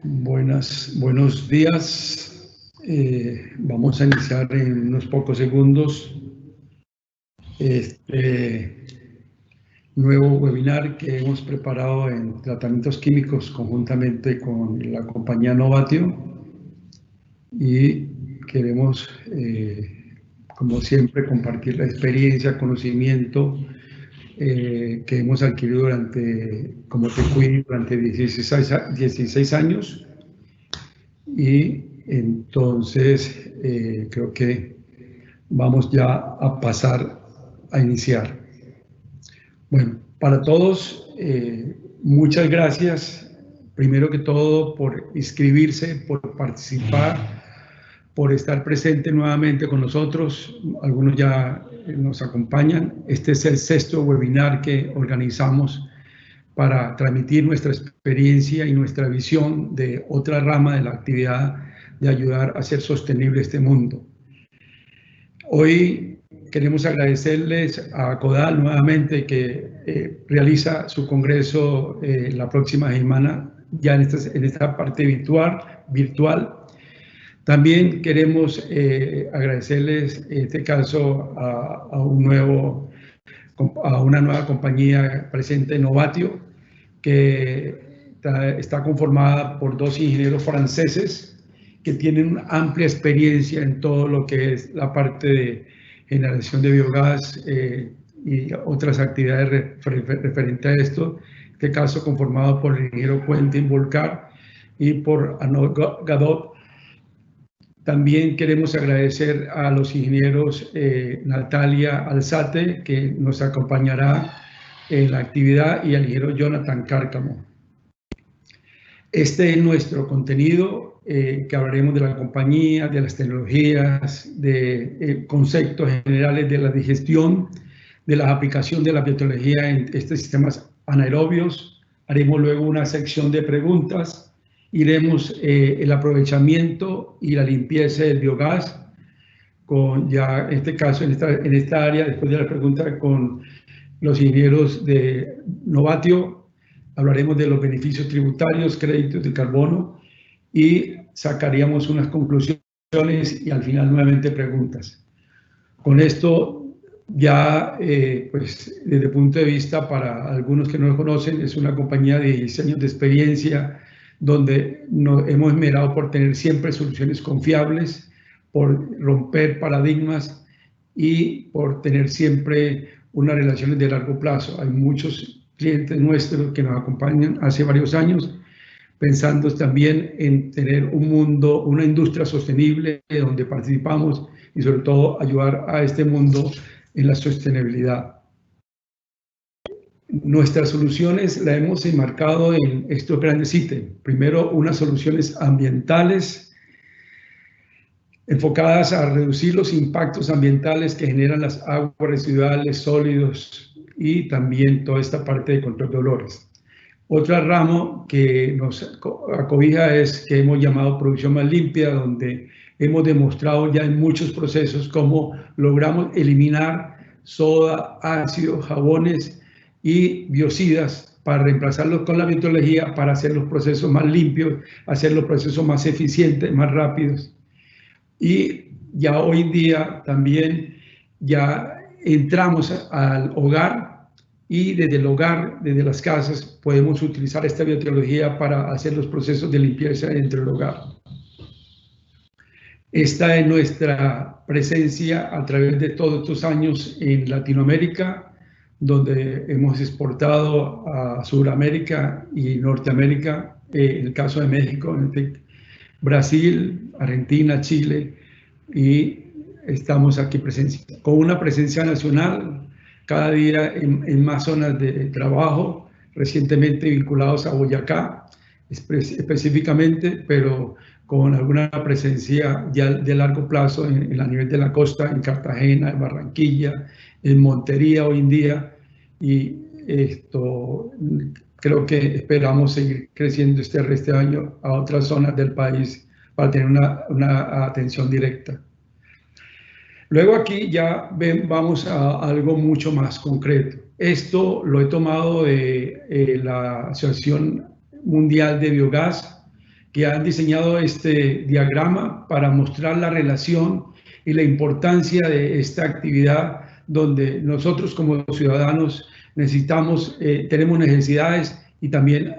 Buenos días. Vamos a iniciar en unos pocos segundos este nuevo webinar que hemos preparado en tratamientos químicos conjuntamente con la compañía Novatio, y queremos, como siempre, compartir la experiencia, conocimiento que hemos adquirido como TECUI durante 16 años. Y entonces creo que vamos ya a pasar a iniciar. Bueno, para todos, muchas gracias, primero que todo, por inscribirse, por participar, por estar presente nuevamente con nosotros. Algunos ya nos acompañan. Este es el 6º webinar que organizamos para transmitir nuestra experiencia y nuestra visión de otra rama de la actividad de ayudar a hacer sostenible este mundo. Hoy queremos agradecerles a CODAL nuevamente, que realiza su congreso la próxima semana, ya en esta parte virtual. También queremos agradecerles, en este caso, a una nueva compañía presente en Novatio, que está conformada por 2 ingenieros franceses que tienen una amplia experiencia en todo lo que es la parte de generación de biogás y otras actividades referentes a esto. En este caso, conformado por el ingeniero Quentin Volcar y por Arnaud Gadot. También queremos agradecer a los ingenieros Natalia Alzate, que nos acompañará en la actividad, y al ingeniero Jonathan Cárcamo. Este es nuestro contenido, que hablaremos de la compañía, de las tecnologías, de conceptos generales de la digestión, de la aplicación de la biotecnología en estos sistemas anaerobios. Haremos luego una sección de preguntas. Iremos el aprovechamiento y la limpieza del biogás, con ya en este caso, en esta área, después de la pregunta, con los ingenieros de Novatio. Hablaremos de los beneficios tributarios, créditos de carbono, y sacaríamos unas conclusiones y al final nuevamente preguntas. Con esto ya, pues desde el punto de vista, para algunos que no lo conocen, es una compañía de 10 años de experiencia, donde nos hemos esmerado por tener siempre soluciones confiables, por romper paradigmas y por tener siempre unas relaciones de largo plazo. Hay muchos clientes nuestros que nos acompañan hace varios años, pensando también en tener un mundo, una industria sostenible donde participamos, y sobre todo ayudar a este mundo en la sostenibilidad. Nuestras soluciones las hemos enmarcado en estos grandes ítems. Primero, unas soluciones ambientales enfocadas a reducir los impactos ambientales que generan las aguas residuales, sólidos, y también toda esta parte de control de olores. Otra rama que nos acobija es que hemos llamado producción más limpia, donde hemos demostrado ya en muchos procesos cómo logramos eliminar soda, ácidos, jabones y biocidas para reemplazarlos con la biotecnología, para hacer los procesos más limpios, hacer los procesos más eficientes, más rápidos. Y ya hoy en día también ya entramos al hogar, y desde el hogar, desde las casas, podemos utilizar esta biotecnología para hacer los procesos de limpieza dentro del hogar. Esta es nuestra presencia a través de todos estos años en Latinoamérica, donde hemos exportado a Sudamérica y Norteamérica, en el caso de México, Brasil, Argentina, Chile, y estamos aquí con una presencia nacional cada día en más zonas de trabajo, recientemente vinculados a Boyacá específicamente, pero con alguna presencia ya de largo plazo a nivel de la costa, en Cartagena, en Barranquilla, en Montería hoy en día, y esto creo que esperamos seguir creciendo este resto de año a otras zonas del país para tener una atención directa. Luego aquí ya vamos a algo mucho más concreto. Esto lo he tomado de la Asociación Mundial de Biogás, que han diseñado este diagrama para mostrar la relación y la importancia de esta actividad, donde nosotros como ciudadanos tenemos necesidades y también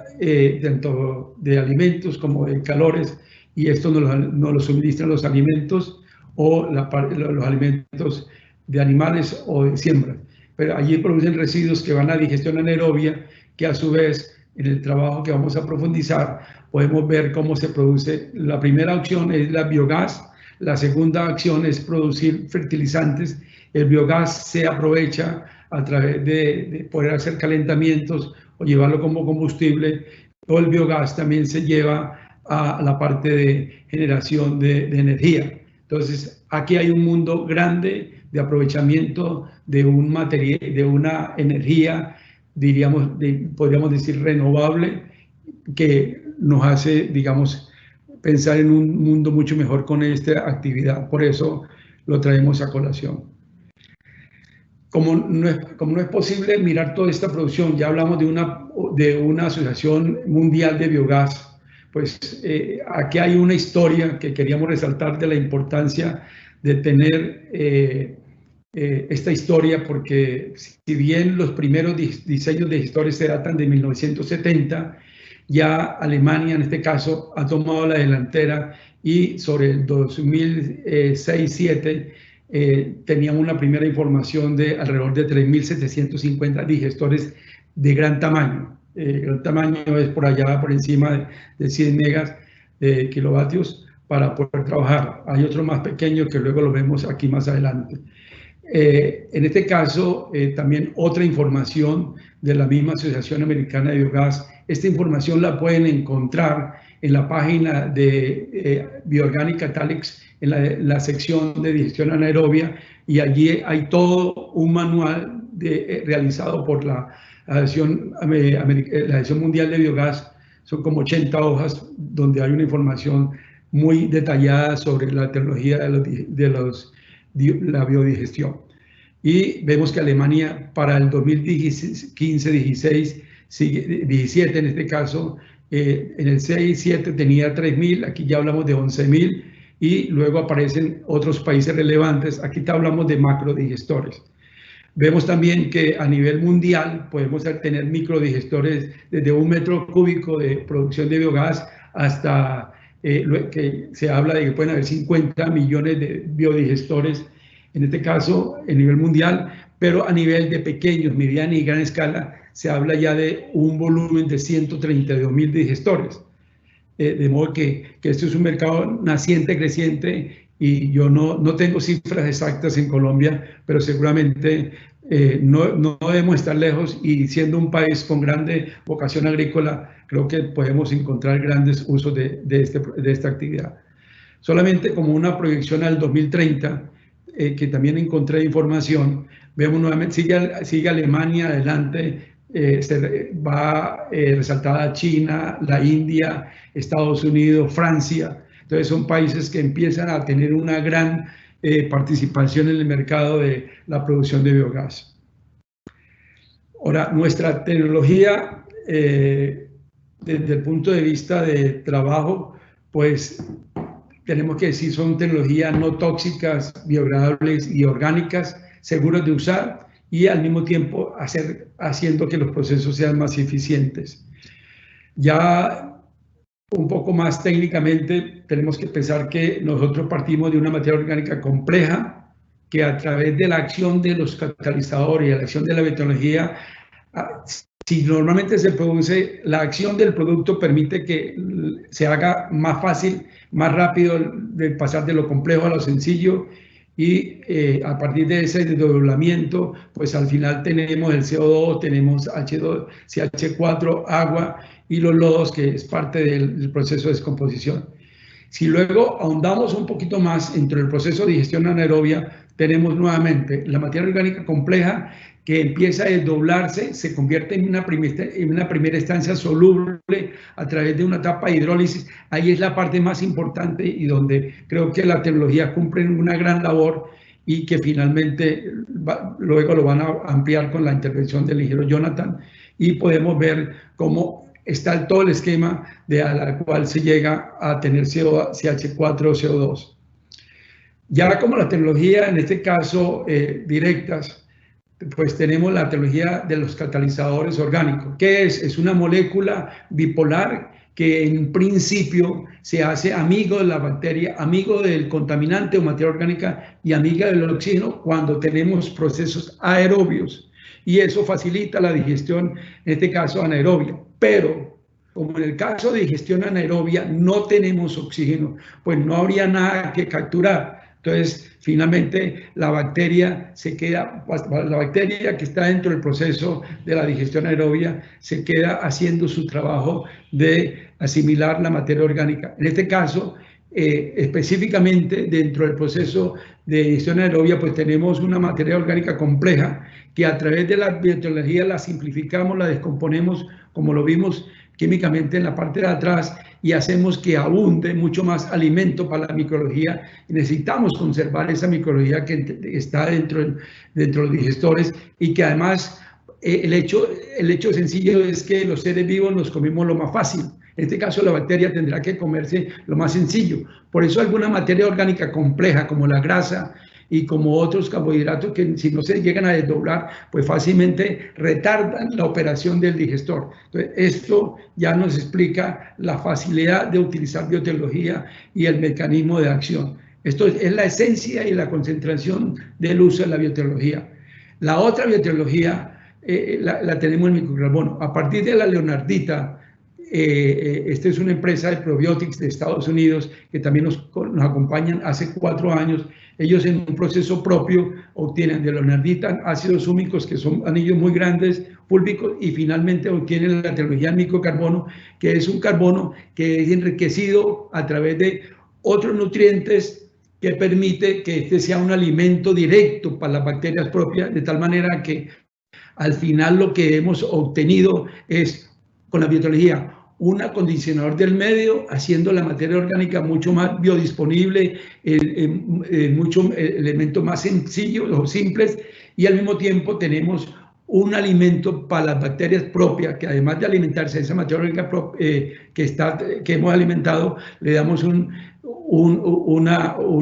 tanto de alimentos como de calores, y esto nos lo suministran los alimentos o los alimentos de animales o de siembra. Pero allí producen residuos que van a digestión anaerobia, que a su vez, en el trabajo que vamos a profundizar, podemos ver cómo se produce. La primera opción es la biogás, la segunda acción es producir fertilizantes. El biogás se aprovecha a través de poder hacer calentamientos o llevarlo como combustible, o el biogás también se lleva a la parte de generación de energía. Entonces, aquí hay un mundo grande de aprovechamiento de un material, de una energía, podríamos decir, renovable, que nos hace, digamos, pensar en un mundo mucho mejor con esta actividad. Por eso lo traemos a colación. Como no es posible mirar toda esta producción, ya hablamos de una asociación mundial de biogás, pues aquí hay una historia que queríamos resaltar de la importancia de tener esta historia, porque si bien los primeros diseños de gestores se datan de 1970, ya Alemania en este caso ha tomado la delantera y sobre el 2006-2007 teníamos una primera información de alrededor de 3.750 digestores de gran tamaño. Gran tamaño es por allá, por encima de 100 megas kilovatios para poder trabajar. Hay otro más pequeño que luego lo vemos aquí más adelante. En este caso, también otra información de la misma Asociación Americana de Biogás. Esta información la pueden encontrar en la página de Bioorganic Catalysts, en la sección de digestión anaerobia, y allí hay todo un manual realizado por la Asociación Mundial de Biogás. Son como 80 hojas donde hay una información muy detallada sobre la tecnología de la biodigestión. Y vemos que Alemania para el 2015, 16, 17 en este caso, en el 6-7 tenía 3.000, aquí ya hablamos de 11.000, y luego aparecen otros países relevantes. Aquí hablamos de macrodigestores. Vemos también que a nivel mundial podemos tener microdigestores desde 1 metro cúbico de producción de biogás hasta que se habla de que pueden haber 50 millones de biodigestores, en este caso a nivel mundial, pero a nivel de pequeños, mediana y gran escala se habla ya de un volumen de 132.000 digestores. De modo que esto es un mercado naciente, creciente, y yo no tengo cifras exactas en Colombia, pero seguramente no debemos estar lejos, y siendo un país con grande vocación agrícola, creo que podemos encontrar grandes usos de esta actividad. Solamente como una proyección al 2030, que también encontré información, vemos nuevamente, sigue Alemania adelante, va resaltada China, la India, Estados Unidos, Francia. Entonces son países que empiezan a tener una gran participación en el mercado de la producción de biogás. Ahora, nuestra tecnología, desde el punto de vista de trabajo, pues tenemos que decir son tecnologías no tóxicas, biodegradables y orgánicas, seguras de usar, y al mismo tiempo haciendo que los procesos sean más eficientes. Ya un poco más técnicamente, tenemos que pensar que nosotros partimos de una materia orgánica compleja, que a través de la acción de los catalizadores y la acción de la biotecnología, si normalmente se produce, la acción del producto permite que se haga más fácil, más rápido, de pasar de lo complejo a lo sencillo, y a partir de ese desdoblamiento, pues al final tenemos el CO2, tenemos H2, CH4, agua y los lodos, que es parte del proceso de descomposición. Si luego ahondamos un poquito más entre el proceso de digestión anaerobia, tenemos nuevamente la materia orgánica compleja que empieza a desdoblarse, se convierte en una primera instancia soluble a través de una etapa de hidrólisis. Ahí es la parte más importante y donde creo que la tecnología cumple una gran labor, y que finalmente luego lo van a ampliar con la intervención del ingeniero Jonathan, y podemos ver cómo está todo el esquema a la cual se llega a tener CH4 o CO2. Ya como la tecnología, en este caso, directas, pues tenemos la tecnología de los catalizadores orgánicos. ¿Qué es? Es una molécula bipolar que en principio se hace amigo de la bacteria, amigo del contaminante o materia orgánica y amiga del oxígeno cuando tenemos procesos aerobios. Y eso facilita la digestión, en este caso anaerobia. Pero, como en el caso de digestión anaerobia no tenemos oxígeno, pues no habría nada que capturar. Entonces, finalmente, la bacteria que está dentro del proceso de la digestión aerobia se queda haciendo su trabajo de asimilar la materia orgánica. En este caso, específicamente dentro del proceso de digestión aerobia, pues tenemos una materia orgánica compleja que a través de la biotecnología la simplificamos, la descomponemos, como lo vimos químicamente en la parte de atrás, y hacemos que abunde mucho más alimento para la microbiología. Necesitamos conservar esa microbiología que está dentro de los digestores y que además el hecho sencillo es que los seres vivos nos comemos lo más fácil. En este caso, la bacteria tendrá que comerse lo más sencillo. Por eso alguna materia orgánica compleja como la grasa y como otros carbohidratos que si no se llegan a desdoblar, pues fácilmente retardan la operación del digestor. Entonces, esto ya nos explica la facilidad de utilizar biotecnología y el mecanismo de acción. Esto es la esencia y la concentración del uso de la biotecnología. La otra biotecnología la tenemos en microcarbono. A partir de la leonardita, esta es una empresa de probiotics de Estados Unidos que también nos acompañan hace 4 años. Ellos en un proceso propio obtienen de leonardita ácidos húmicos, que son anillos muy grandes, púlbicos, y finalmente obtienen la tecnología del microcarbono, que es un carbono que es enriquecido a través de otros nutrientes que permite que este sea un alimento directo para las bacterias propias, de tal manera que al final lo que hemos obtenido es, con la biotecnología, un acondicionador del medio, haciendo la materia orgánica mucho más biodisponible, muchos elementos más sencillos o simples, y al mismo tiempo tenemos un alimento para las bacterias propias, que además de alimentarse de esa materia orgánica que hemos alimentado, le damos un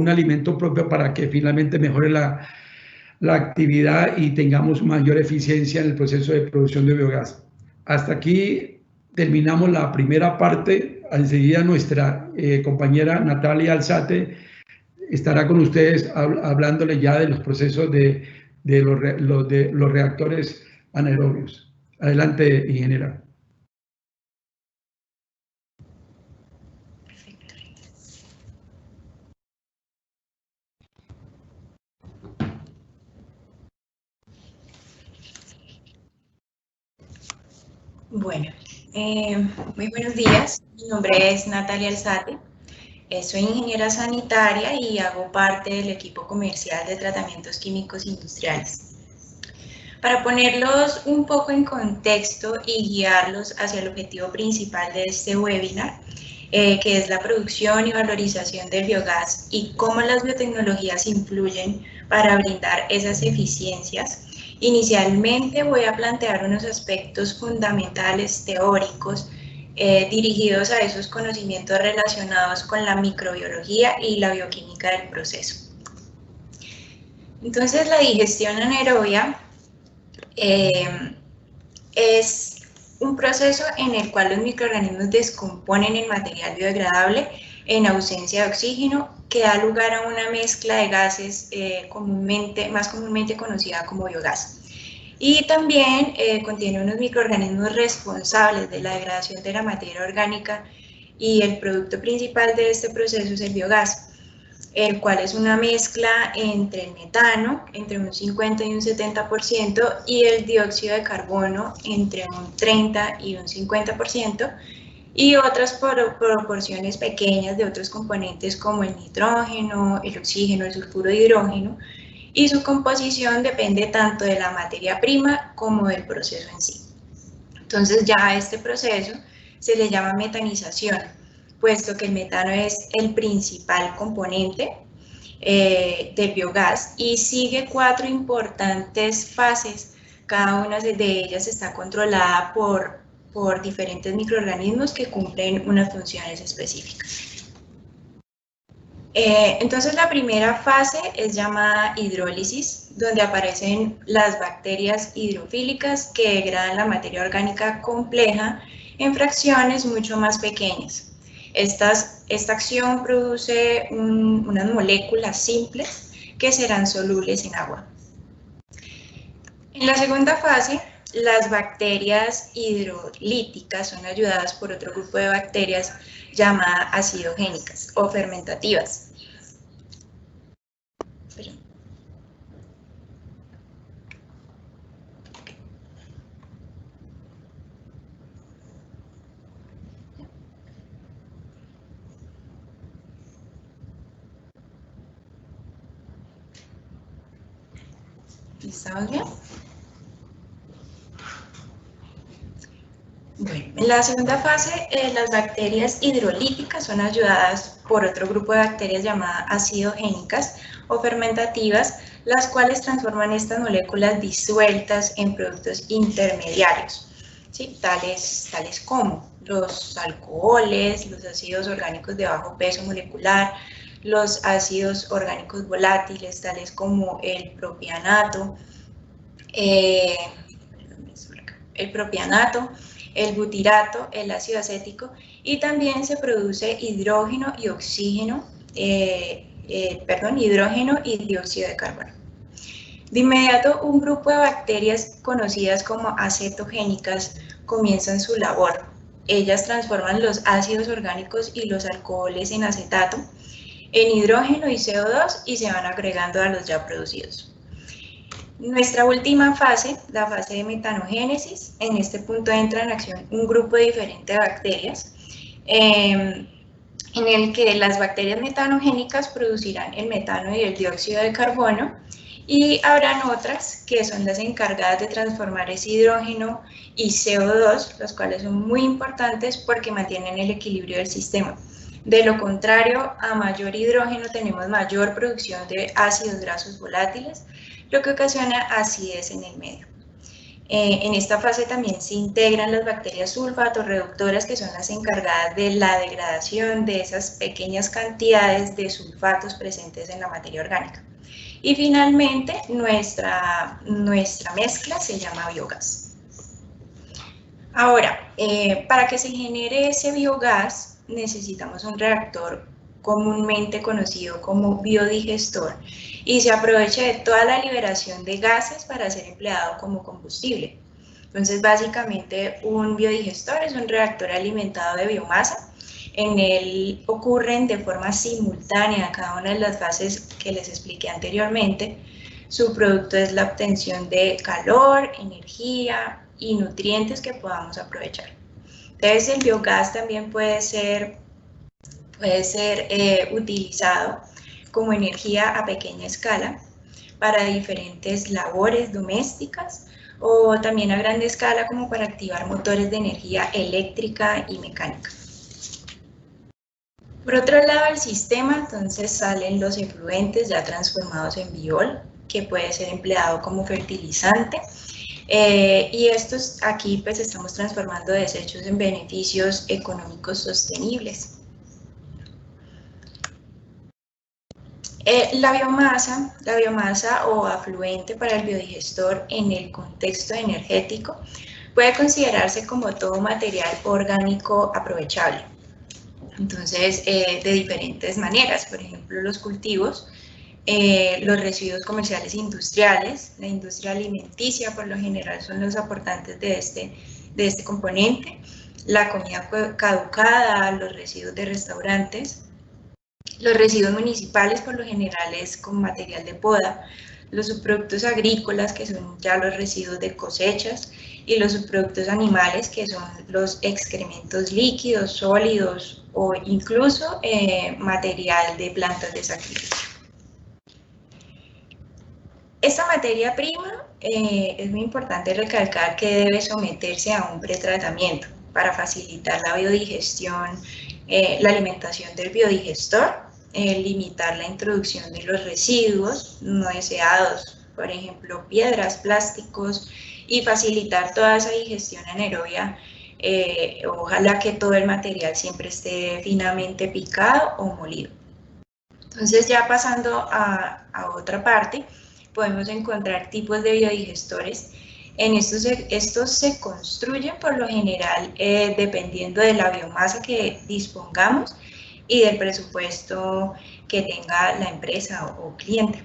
alimento propio para que finalmente mejore la actividad y tengamos mayor eficiencia en el proceso de producción de biogás. Hasta aquí terminamos la primera parte. Enseguida nuestra compañera Natalia Alzate estará con ustedes hablándole ya de los procesos de los reactores anaerobios. Adelante, ingeniera. Bueno, muy buenos días. Mi nombre es Natalia Alzate. Soy ingeniera sanitaria y hago parte del equipo comercial de tratamientos químicos industriales. Para ponerlos un poco en contexto y guiarlos hacia el objetivo principal de este webinar, que es la producción y valorización del biogás y cómo las biotecnologías influyen para brindar esas eficiencias, inicialmente voy a plantear unos aspectos fundamentales teóricos dirigidos a esos conocimientos relacionados con la microbiología y la bioquímica del proceso. Entonces, la digestión anaerobia es un proceso en el cual los microorganismos descomponen el material biodegradable en ausencia de oxígeno, que da lugar a una mezcla de gases más comúnmente conocida como biogás. Y también contiene unos microorganismos responsables de la degradación de la materia orgánica, y el producto principal de este proceso es el biogás, el cual es una mezcla entre el metano, entre un 50 y un 70%, y el dióxido de carbono, entre un 30 y un 50%, y otras proporciones pequeñas de otros componentes como el nitrógeno, el oxígeno, el sulfuro de hidrógeno, y su composición depende tanto de la materia prima como del proceso en sí. Entonces ya a este proceso se le llama metanización, puesto que el metano es el principal componente del biogás y sigue 4 importantes fases. Cada una de ellas está controlada por por diferentes microorganismos que cumplen unas funciones específicas. Entonces la primera fase es llamada hidrólisis, donde aparecen las bacterias hidrofílicas que degradan la materia orgánica compleja en fracciones mucho más pequeñas. Esta acción produce unas moléculas simples que serán solubles en agua. En la segunda fase, las bacterias hidrolíticas son ayudadas por otro grupo de bacterias llamadas acidogénicas o fermentativas. ¿Estamos bien? Bueno, en la segunda fase, las bacterias hidrolíticas son ayudadas por otro grupo de bacterias llamadas acidogénicas o fermentativas, las cuales transforman estas moléculas disueltas en productos intermediarios, ¿sí? tales como los alcoholes, los ácidos orgánicos de bajo peso molecular, los ácidos orgánicos volátiles, tales como el propianato, el butirato, el ácido acético, y también se produce hidrógeno y oxígeno, hidrógeno y dióxido de carbono. De inmediato, un grupo de bacterias conocidas como acetogénicas comienzan su labor. Ellas transforman los ácidos orgánicos y los alcoholes en acetato, en hidrógeno y CO2, y se van agregando a los ya producidos. Nuestra última fase, la fase de metanogénesis, en este punto entra en acción un grupo diferente de bacterias, en el que las bacterias metanogénicas producirán el metano y el dióxido de carbono, y habrán otras que son las encargadas de transformar ese hidrógeno y CO2, las cuales son muy importantes porque mantienen el equilibrio del sistema. De lo contrario, a mayor hidrógeno tenemos mayor producción de ácidos grasos volátiles, lo que ocasiona acidez en el medio. En esta fase también se integran las bacterias sulfatorreductoras, que son las encargadas de la degradación de esas pequeñas cantidades de sulfatos presentes en la materia orgánica. Y finalmente, nuestra mezcla se llama biogás. Ahora, para que se genere ese biogás, necesitamos un reactor comúnmente conocido como biodigestor, y se aprovecha de toda la liberación de gases para ser empleado como combustible. Entonces, básicamente, un biodigestor es un reactor alimentado de biomasa. En él ocurren de forma simultánea cada una de las fases que les expliqué anteriormente. Su producto es la obtención de calor, energía y nutrientes que podamos aprovechar. Entonces, el biogás también puede ser utilizado como energía a pequeña escala para diferentes labores domésticas, o también a gran escala como para activar motores de energía eléctrica y mecánica. Por otro lado del sistema, entonces salen los efluentes ya transformados en biol, que puede ser empleado como fertilizante, y estos aquí pues estamos transformando desechos en beneficios económicos sostenibles. La biomasa o afluente para el biodigestor en el contexto energético puede considerarse como todo material orgánico aprovechable. Entonces, de diferentes maneras, por ejemplo, los cultivos, los residuos comerciales industriales, la industria alimenticia por lo general son los aportantes de este componente, la comida caducada, los residuos de restaurantes, los residuos municipales por lo general es con material de poda, los subproductos agrícolas, que son ya los residuos de cosechas, y los subproductos animales, que son los excrementos líquidos, sólidos o incluso material de plantas de sacrificio. Esta materia prima es muy importante recalcar que debe someterse a un pretratamiento para facilitar la biodigestión, la alimentación del biodigestor, limitar la introducción de los residuos no deseados, por ejemplo, piedras, plásticos, y facilitar toda esa digestión anaerobia Ojalá que todo el material siempre esté finamente picado o molido. Entonces, ya pasando a otra parte, podemos encontrar tipos de biodigestores. En estos se construyen por lo general dependiendo de la biomasa que dispongamos y del presupuesto que tenga la empresa o cliente.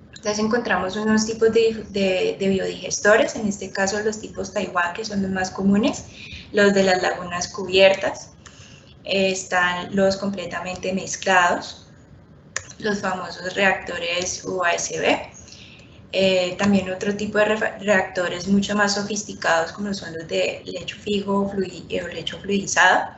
Entonces encontramos unos tipos de biodigestores, en este caso los tipos Taiwán, que son los más comunes, los de las lagunas cubiertas, están los completamente mezclados, los famosos reactores UASB, también otro tipo de reactores mucho más sofisticados como son los de lecho fijo o lecho fluidizado.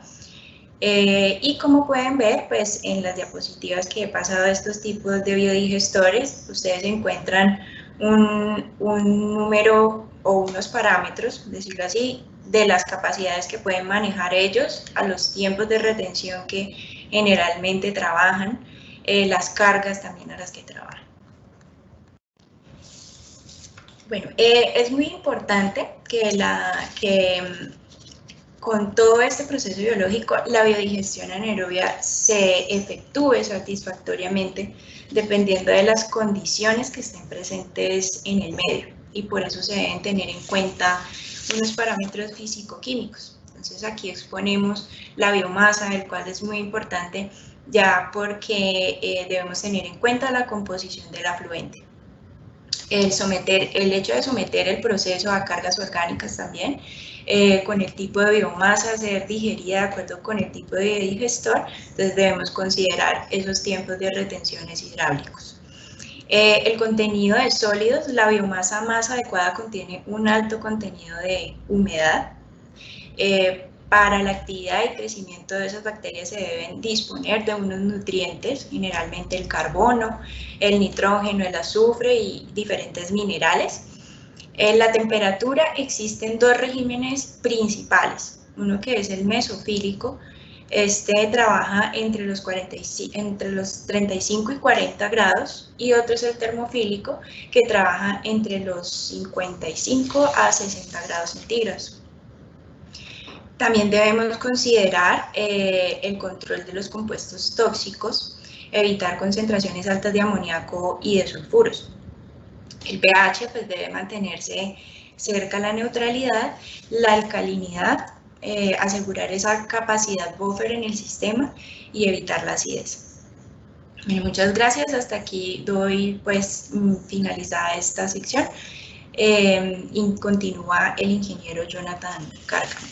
Y como pueden ver, pues en las diapositivas que he pasado de estos tipos de biodigestores, ustedes encuentran un número o unos parámetros, decirlo así, de las capacidades que pueden manejar ellos, a los tiempos de retención que generalmente trabajan, las cargas también a las que trabajan. Bueno, es muy importante que con todo este proceso biológico, la biodigestión anaerobia se efectúe satisfactoriamente dependiendo de las condiciones que estén presentes en el medio, y por eso se deben tener en cuenta unos parámetros físico-químicos. Entonces aquí exponemos la biomasa, el cual es muy importante ya porque debemos tener en cuenta la composición del afluente. El hecho de someter el proceso a cargas orgánicas también, con el tipo de biomasa ser digerida de acuerdo con el tipo de digestor, entonces debemos considerar esos tiempos de retenciones hidráulicos. El contenido de sólidos, la biomasa más adecuada contiene un alto contenido de humedad. Para la actividad y crecimiento de esas bacterias se deben disponer de unos nutrientes, generalmente el carbono, el nitrógeno, el azufre y diferentes minerales. En la temperatura existen dos regímenes principales, uno que es el mesofílico, este trabaja entre los 35 y 40 grados, y otro es el termofílico, que trabaja entre los 55 a 60 grados centígrados. También debemos considerar el control de los compuestos tóxicos, evitar concentraciones altas de amoníaco y de sulfuros. El pH pues, debe mantenerse cerca a la neutralidad, la alcalinidad, asegurar esa capacidad buffer en el sistema y evitar la acidez. Bueno, muchas gracias, hasta aquí doy pues finalizada esta sección y continúa el ingeniero Jonathan Cárcamo.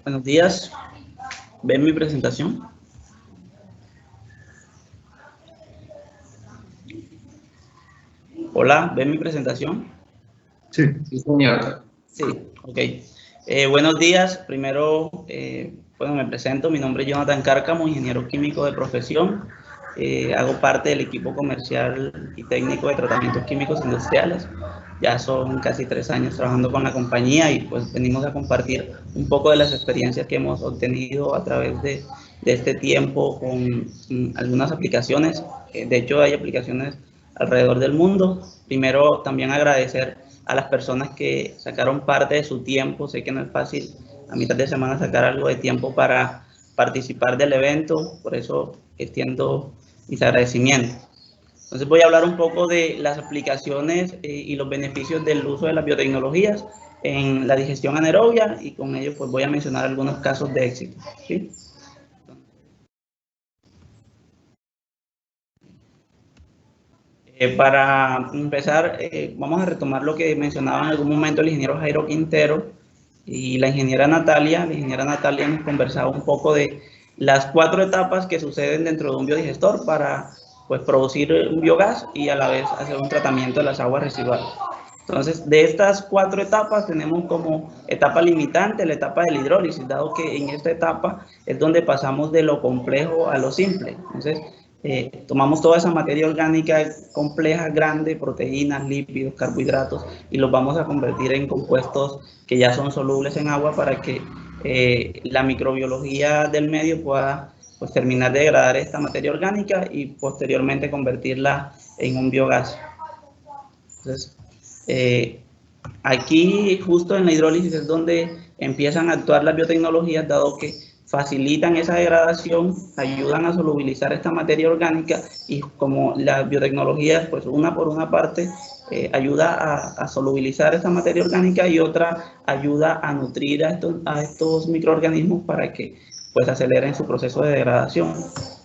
Buenos días, ¿ven mi presentación? Hola, ¿ven mi presentación? Sí. Sí, señor. Sí, ok. Buenos días, primero, bueno, me presento, mi nombre es Jonathan Cárcamo, ingeniero químico de profesión. Hago parte del equipo comercial y técnico de tratamientos químicos industriales. Ya son casi 3 años trabajando con la compañía y pues venimos a compartir un poco de las experiencias que hemos obtenido a través de este tiempo con algunas aplicaciones. De hecho, hay aplicaciones alrededor del mundo. Primero, también agradecer a las personas que sacaron parte de su tiempo. Sé que no es fácil a mitad de semana sacar algo de tiempo para participar del evento, por eso extiendo mis agradecimientos. Entonces voy a hablar un poco de las aplicaciones y los beneficios del uso de las biotecnologías en la digestión anaerobia, y con ello pues voy a mencionar algunos casos de éxito, ¿sí? Para empezar, vamos a retomar lo que mencionaba en algún momento el ingeniero Jairo Quintero y la ingeniera Natalia. La ingeniera Natalia nos conversaba un poco de las 4 etapas que suceden dentro de un biodigestor para pues, producir un biogás y a la vez hacer un tratamiento de las aguas residuales. Entonces, de estas 4 etapas tenemos como etapa limitante la etapa de la hidrólisis, dado que en esta etapa es donde pasamos de lo complejo a lo simple. Entonces, tomamos toda esa materia orgánica compleja, grande, proteínas, lípidos, carbohidratos, y los vamos a convertir en compuestos que ya son solubles en agua para que la microbiología del medio pueda pues, terminar de degradar esta materia orgánica y posteriormente convertirla en un biogás. Entonces, aquí justo en la hidrólisis es donde empiezan a actuar las biotecnologías, dado que facilitan esa degradación, ayudan a solubilizar esta materia orgánica, y como las biotecnologías, pues una por una parte, ayuda a solubilizar esta materia orgánica y otra ayuda a nutrir a estos microorganismos para que pues aceleren su proceso de degradación.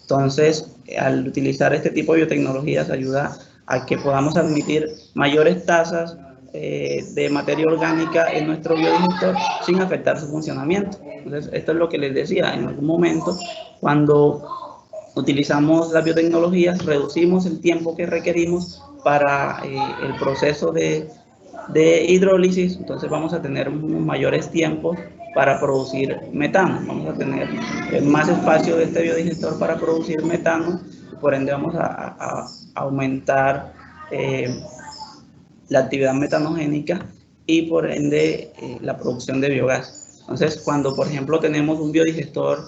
Entonces, al utilizar este tipo de biotecnologías ayuda a que podamos admitir mayores tasas de materia orgánica en nuestro biodigestor sin afectar su funcionamiento. Entonces, esto es lo que les decía, en algún momento, cuando utilizamos las biotecnologías, reducimos el tiempo que requerimos para el proceso de hidrólisis, entonces vamos a tener mayores tiempos para producir metano, vamos a tener más espacio de este biodigestor para producir metano, y por ende vamos a aumentar la actividad metanogénica y por ende la producción de biogás. Entonces, cuando por ejemplo tenemos un biodigestor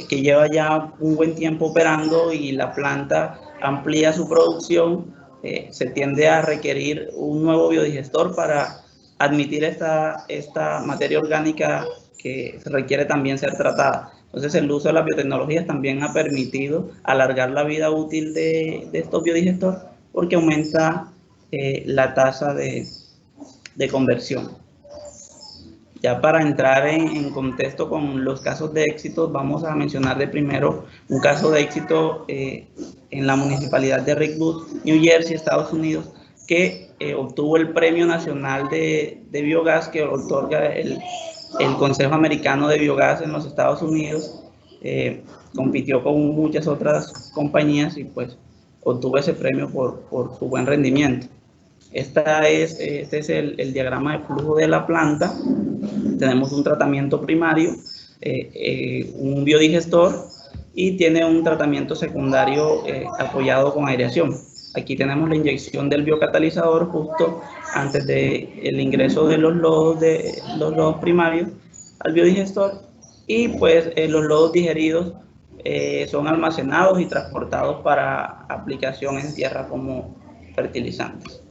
que lleva ya un buen tiempo operando y la planta amplía su producción, se tiende a requerir un nuevo biodigestor para admitir esta materia orgánica que requiere también ser tratada. Entonces, el uso de las biotecnologías también ha permitido alargar la vida útil de estos biodigestores porque aumenta la tasa de conversión. Ya para entrar en contexto con los casos de éxito, vamos a mencionar de primero un caso de éxito en la municipalidad de Ridgewood, New Jersey, Estados Unidos, que obtuvo el Premio Nacional de Biogás que otorga el Consejo Americano de Biogás en los Estados Unidos. Compitió con muchas otras compañías y pues obtuvo ese premio por su buen rendimiento. Este es el diagrama de flujo de la planta. Tenemos un tratamiento primario, un biodigestor y tiene un tratamiento secundario apoyado con aireación. Aquí tenemos la inyección del biocatalizador justo antes del ingreso de los lodos primarios al biodigestor, y pues los lodos digeridos son almacenados y transportados para aplicación en tierra como fertilizantes.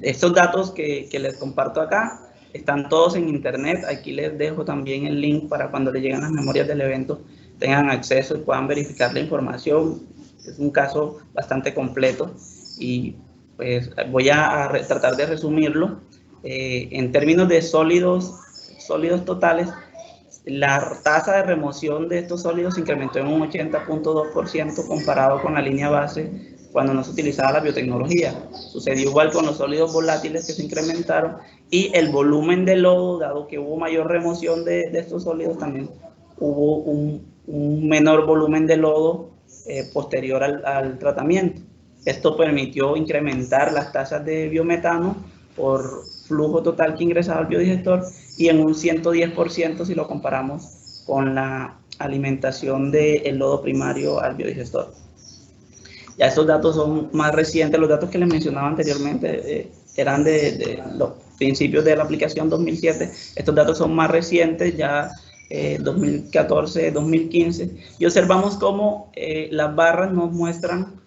Estos datos que les comparto acá están todos en internet. Aquí les dejo también el link para cuando les lleguen las memorias del evento tengan acceso y puedan verificar la información. Es un caso bastante completo y pues voy a tratar de resumirlo. En términos de sólidos totales, la tasa de remoción de estos sólidos se incrementó en un 80.2% comparado con la línea base cuando no se utilizaba la biotecnología. Sucedió igual con los sólidos volátiles que se incrementaron, y el volumen de lodo, dado que hubo mayor remoción de estos sólidos, también hubo un menor volumen de lodo posterior al tratamiento. Esto permitió incrementar las tasas de biometano por flujo total que ingresaba al biodigestor y en un 110% si lo comparamos con la alimentación del lodo primario al biodigestor. Ya estos datos son más recientes, los datos que les mencionaba anteriormente eran de los principios de la aplicación 2007, estos datos son más recientes, ya 2014, 2015, y observamos cómo las barras nos muestran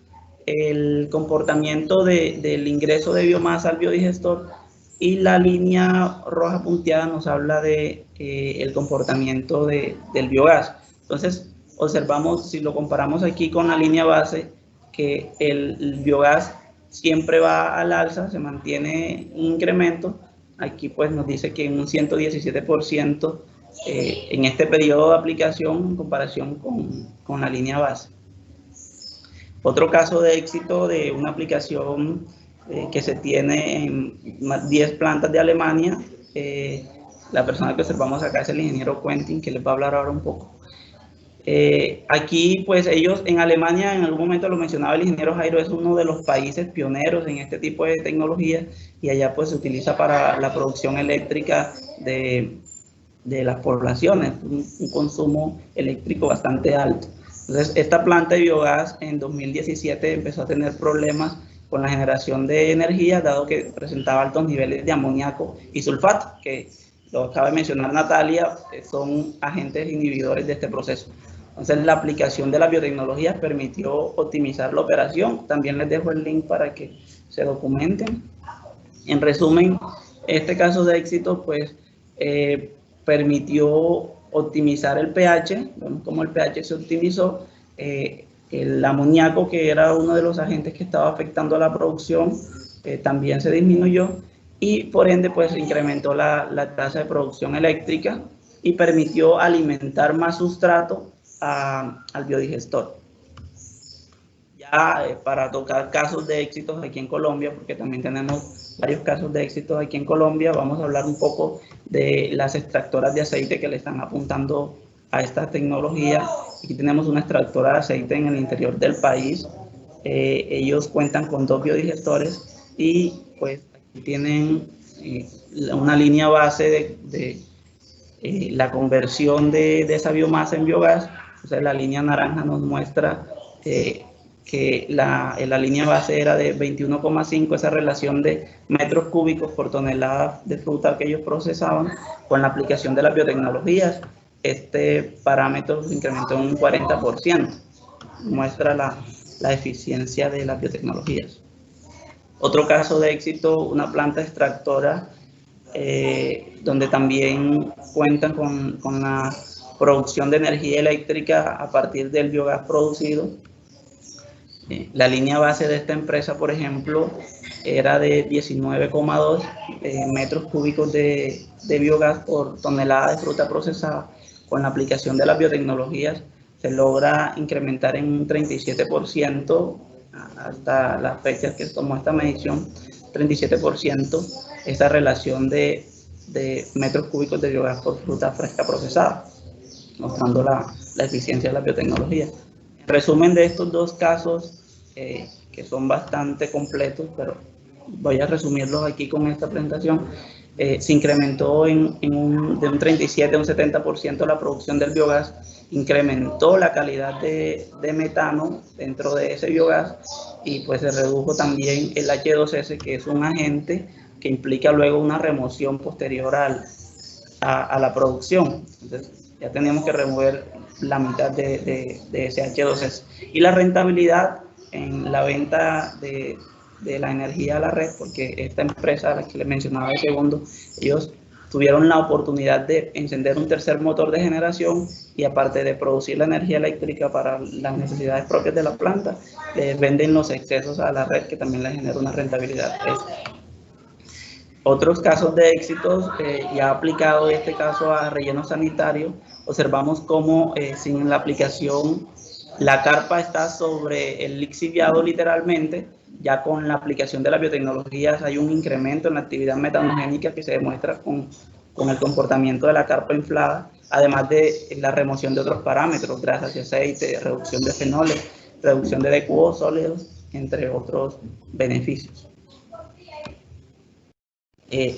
el comportamiento del ingreso de biomasa al biodigestor, y la línea roja punteada nos habla de el comportamiento del biogás. Entonces, observamos, si lo comparamos aquí con la línea base, que el biogás siempre va al alza, se mantiene en incremento. Aquí pues nos dice que en un 117% en este periodo de aplicación en comparación con la línea base. Otro caso de éxito de una aplicación que se tiene en 10 plantas de Alemania, la persona que observamos acá es el ingeniero Quentin, que les va a hablar ahora un poco. Aquí pues ellos en Alemania, en algún momento lo mencionaba el ingeniero Jairo, es uno de los países pioneros en este tipo de tecnologías, y allá pues se utiliza para la producción eléctrica de las poblaciones, un consumo eléctrico bastante alto. Entonces, esta planta de biogás en 2017 empezó a tener problemas con la generación de energía, dado que presentaba altos niveles de amoníaco y sulfato, que lo acaba de mencionar Natalia, son agentes inhibidores de este proceso. Entonces, la aplicación de las biotecnologías permitió optimizar la operación. También les dejo el link para que se documenten. En resumen, este caso de éxito, pues, permitió optimizar el pH. Vemos cómo el pH se optimizó. El amoníaco, que era uno de los agentes que estaba afectando a la producción, también se disminuyó, y por ende pues incrementó la tasa de producción eléctrica y permitió alimentar más sustrato al biodigestor. Ya para tocar casos de éxitos aquí en Colombia, porque también tenemos varios casos de éxitos aquí en Colombia, vamos a hablar un poco de las extractoras de aceite que le están apuntando a esta tecnología. Aquí tenemos una extractora de aceite en el interior del país. Ellos cuentan con 2 biodigestores y pues aquí tienen una línea base de la conversión de esa biomasa en biogás. O sea, la línea naranja nos muestra que la línea base era de 21,5, esa relación de metros cúbicos por tonelada de fruta que ellos procesaban. Con la aplicación de las biotecnologías, este parámetro se incrementó en un 40%. Muestra la eficiencia de las biotecnologías. Otro caso de éxito, una planta extractora donde también cuentan con la producción de energía eléctrica a partir del biogás producido. La línea base de esta empresa, por ejemplo, era de 19,2 metros cúbicos de biogás por tonelada de fruta procesada. Con la aplicación de las biotecnologías se logra incrementar en un 37% hasta las fechas que tomó esta medición, 37% esta relación de metros cúbicos de biogás por fruta fresca procesada, mostrando la eficiencia de la biotecnología. En resumen de estos dos casos, que son bastante completos, pero voy a resumirlos aquí con esta presentación, se incrementó de un 37 a un 70% la producción del biogás, incrementó la calidad de metano dentro de ese biogás, y pues se redujo también el H2S, que es un agente que implica luego una remoción posterior a la producción. Entonces ya tenemos que remover la mitad de ese H2S. Y la rentabilidad en la venta de la energía a la red, porque esta empresa a la que les mencionaba de segundo, ellos tuvieron la oportunidad de encender un tercer motor de generación, y aparte de producir la energía eléctrica para las necesidades propias de la planta, les venden los excesos a la red, que también les genera una rentabilidad extra. Otros casos de éxitos, ya aplicado este caso a relleno sanitario, observamos cómo sin la aplicación la carpa está sobre el lixiviado literalmente. Ya con la aplicación de las biotecnologías hay un incremento en la actividad metanogénica que se demuestra con el comportamiento de la carpa inflada, además de la remoción de otros parámetros, grasas y aceite, reducción de fenoles, reducción de DQO sólidos, entre otros beneficios.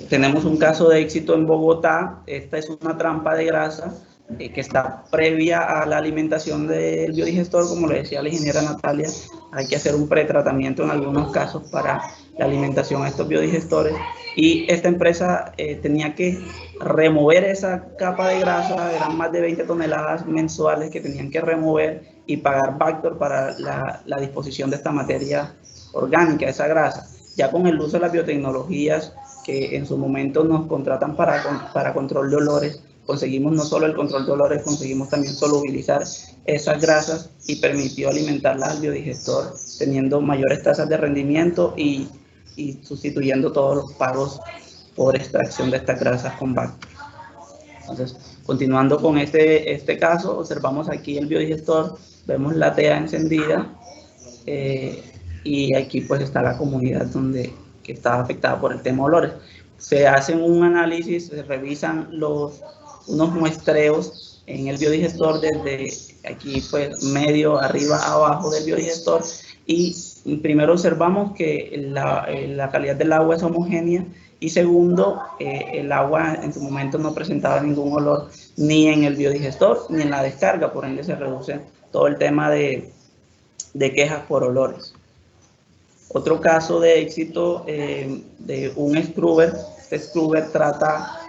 Tenemos un caso de éxito en Bogotá. Esta es una trampa de grasa que está previa a la alimentación del biodigestor. Como le decía la ingeniera Natalia, hay que hacer un pretratamiento en algunos casos para la alimentación a estos biodigestores, y esta empresa tenía que remover esa capa de grasa. Eran más de 20 toneladas mensuales que tenían que remover y pagar Bactor para la disposición de esta materia orgánica, esa grasa. Ya con el uso de las biotecnologías, que en su momento nos contratan para control de olores, conseguimos no solo el control de olores, conseguimos también solubilizar esas grasas, y permitió alimentarlas al biodigestor teniendo mayores tasas de rendimiento y sustituyendo todos los pagos por extracción de estas grasas con Bactor. Entonces, continuando con este caso, observamos aquí el biodigestor, vemos la TEA encendida, y aquí pues está la comunidad que está afectada por el tema olores. Se hacen un análisis, se revisan unos muestreos en el biodigestor desde aquí pues medio, arriba, abajo del biodigestor, y primero observamos que la calidad del agua es homogénea, y segundo, el agua en su momento no presentaba ningún olor ni en el biodigestor ni en la descarga, por ende se reduce todo el tema de quejas por olores. Otro caso de éxito de un scrubber, este scrubber trata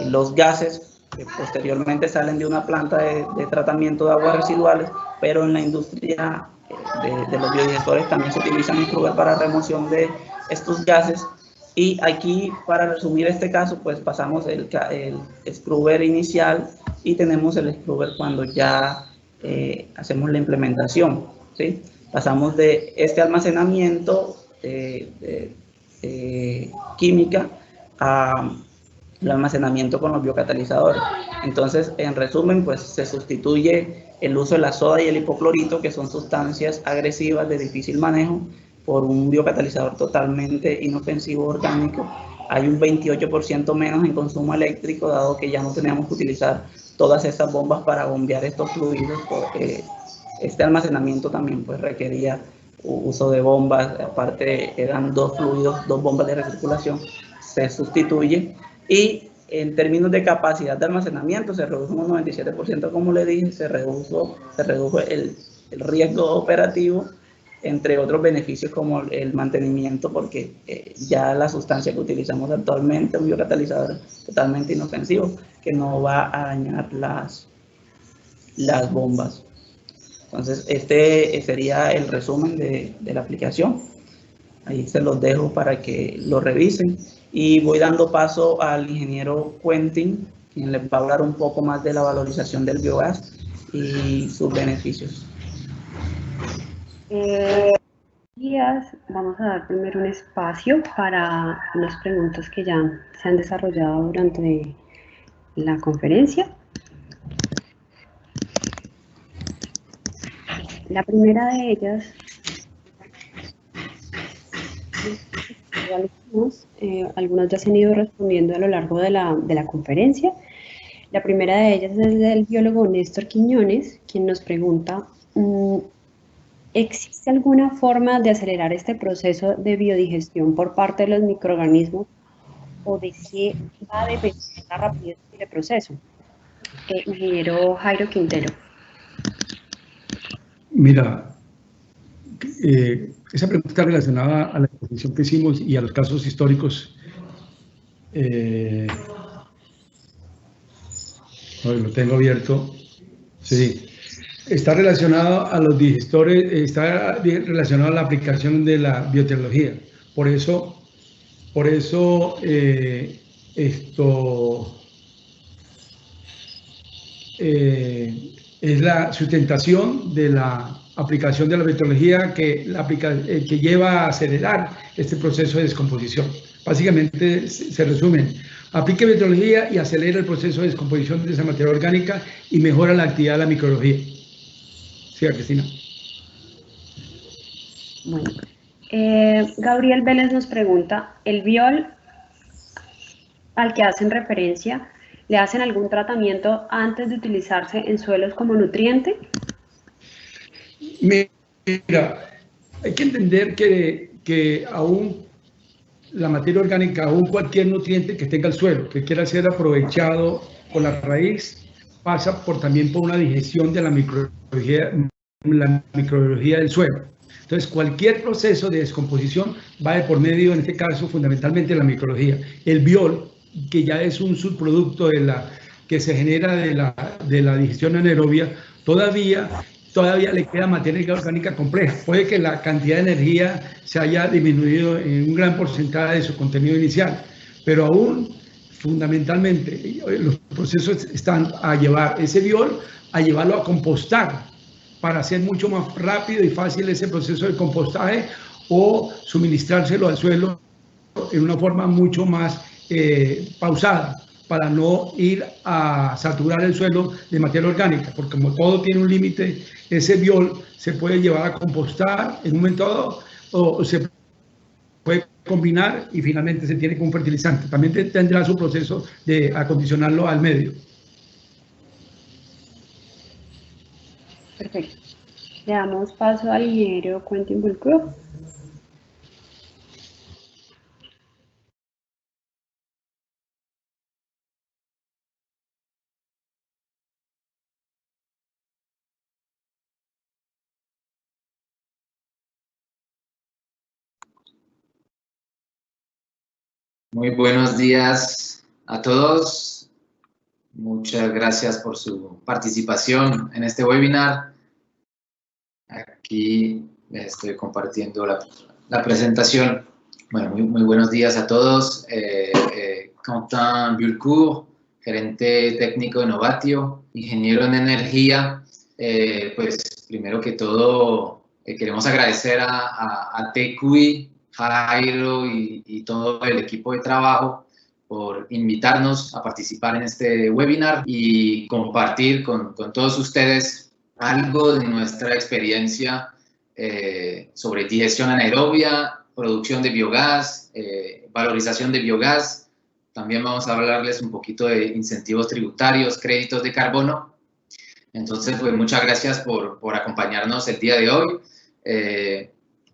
los gases que posteriormente salen de una planta de tratamiento de aguas residuales, pero en la industria de los biodigestores también se utilizan scrubber para remoción de estos gases. Y aquí, para resumir este caso, pues pasamos el scrubber inicial y tenemos el scrubber cuando ya hacemos la implementación, ¿sí? Pasamos de este almacenamiento química a el almacenamiento con los biocatalizadores. Entonces, en resumen, pues se sustituye el uso de la soda y el hipoclorito, que son sustancias agresivas de difícil manejo, por un biocatalizador totalmente inofensivo orgánico. Hay un 28% menos en consumo eléctrico, dado que ya no teníamos que utilizar todas esas bombas para bombear estos fluidos, porque este almacenamiento también pues requería uso de bombas. Aparte eran dos fluidos, dos bombas de recirculación, se sustituye. Y en términos de capacidad de almacenamiento se redujo un 97%, como le dije, se redujo el riesgo operativo, entre otros beneficios como el mantenimiento, porque ya la sustancia que utilizamos actualmente, un biocatalizador totalmente inofensivo, que no va a dañar las bombas. Entonces, este sería el resumen de la aplicación. Ahí se los dejo para que lo revisen. Y voy dando paso al ingeniero Quentin, quien les va a hablar un poco más de la valorización del biogás y sus beneficios. Días, vamos a dar primero un espacio para unas preguntas que ya se han desarrollado durante la conferencia. La primera de ellas, algunas ya se han ido respondiendo a lo largo de la conferencia. La primera de ellas es del biólogo Néstor Quiñones, quien nos pregunta, ¿existe alguna forma de acelerar este proceso de biodigestión por parte de los microorganismos o de qué va a depender la rapidez del proceso? Ingeniero Jairo Quintero. Mira, esa pregunta está relacionada a la exposición que hicimos y a los casos históricos. Lo tengo abierto. Sí. Está relacionado a los digestores, está relacionado a la aplicación de la biotecnología. Por eso es la sustentación de la aplicación de la biotecnología que lleva a acelerar este proceso de descomposición. Básicamente se resumen: aplique biotecnología y acelera el proceso de descomposición de esa materia orgánica y mejora la actividad de la microbiología. Siga, Cristina. Bueno, Gabriel Vélez nos pregunta, ¿el biol al que hacen referencia, le hacen algún tratamiento antes de utilizarse en suelos como nutriente? Mira, hay que entender que aún la materia orgánica, aún cualquier nutriente que tenga el suelo, que quiera ser aprovechado por la raíz, pasa también por una digestión de la microbiología del suelo. Entonces, cualquier proceso de descomposición va de por medio, en este caso, fundamentalmente la microbiología. El biol, que ya es un subproducto que se genera de la digestión anaerobia, todavía le queda materia orgánica compleja. Puede que la cantidad de energía se haya disminuido en un gran porcentaje de su contenido inicial, pero aún fundamentalmente los procesos están a llevar ese biol, a llevarlo a compostar para hacer mucho más rápido y fácil ese proceso de compostaje, o suministrárselo al suelo en una forma mucho más pausada, para no ir a saturar el suelo de materia orgánica, porque como todo tiene un límite, ese biol se puede llevar a compostar en un momento dado, o se puede combinar y finalmente se tiene como un fertilizante. También tendrá su proceso de acondicionarlo al medio. Perfecto. Le damos paso al ingeniero Quentin Bulcro. Muy buenos días a todos. Muchas gracias por su participación en este webinar. Aquí estoy compartiendo la presentación. Bueno, muy buenos días a todos. Quentin Bulcourt, gerente técnico de Novatio, ingeniero en energía. Pues primero que todo queremos agradecer a TQI, Jairo y todo el equipo de trabajo por invitarnos a participar en este webinar y compartir con todos ustedes algo de nuestra experiencia sobre digestión anaerobia, producción de biogás, valorización de biogás. También vamos a hablarles un poquito de incentivos tributarios, créditos de carbono. Entonces, pues muchas gracias por acompañarnos el día de hoy.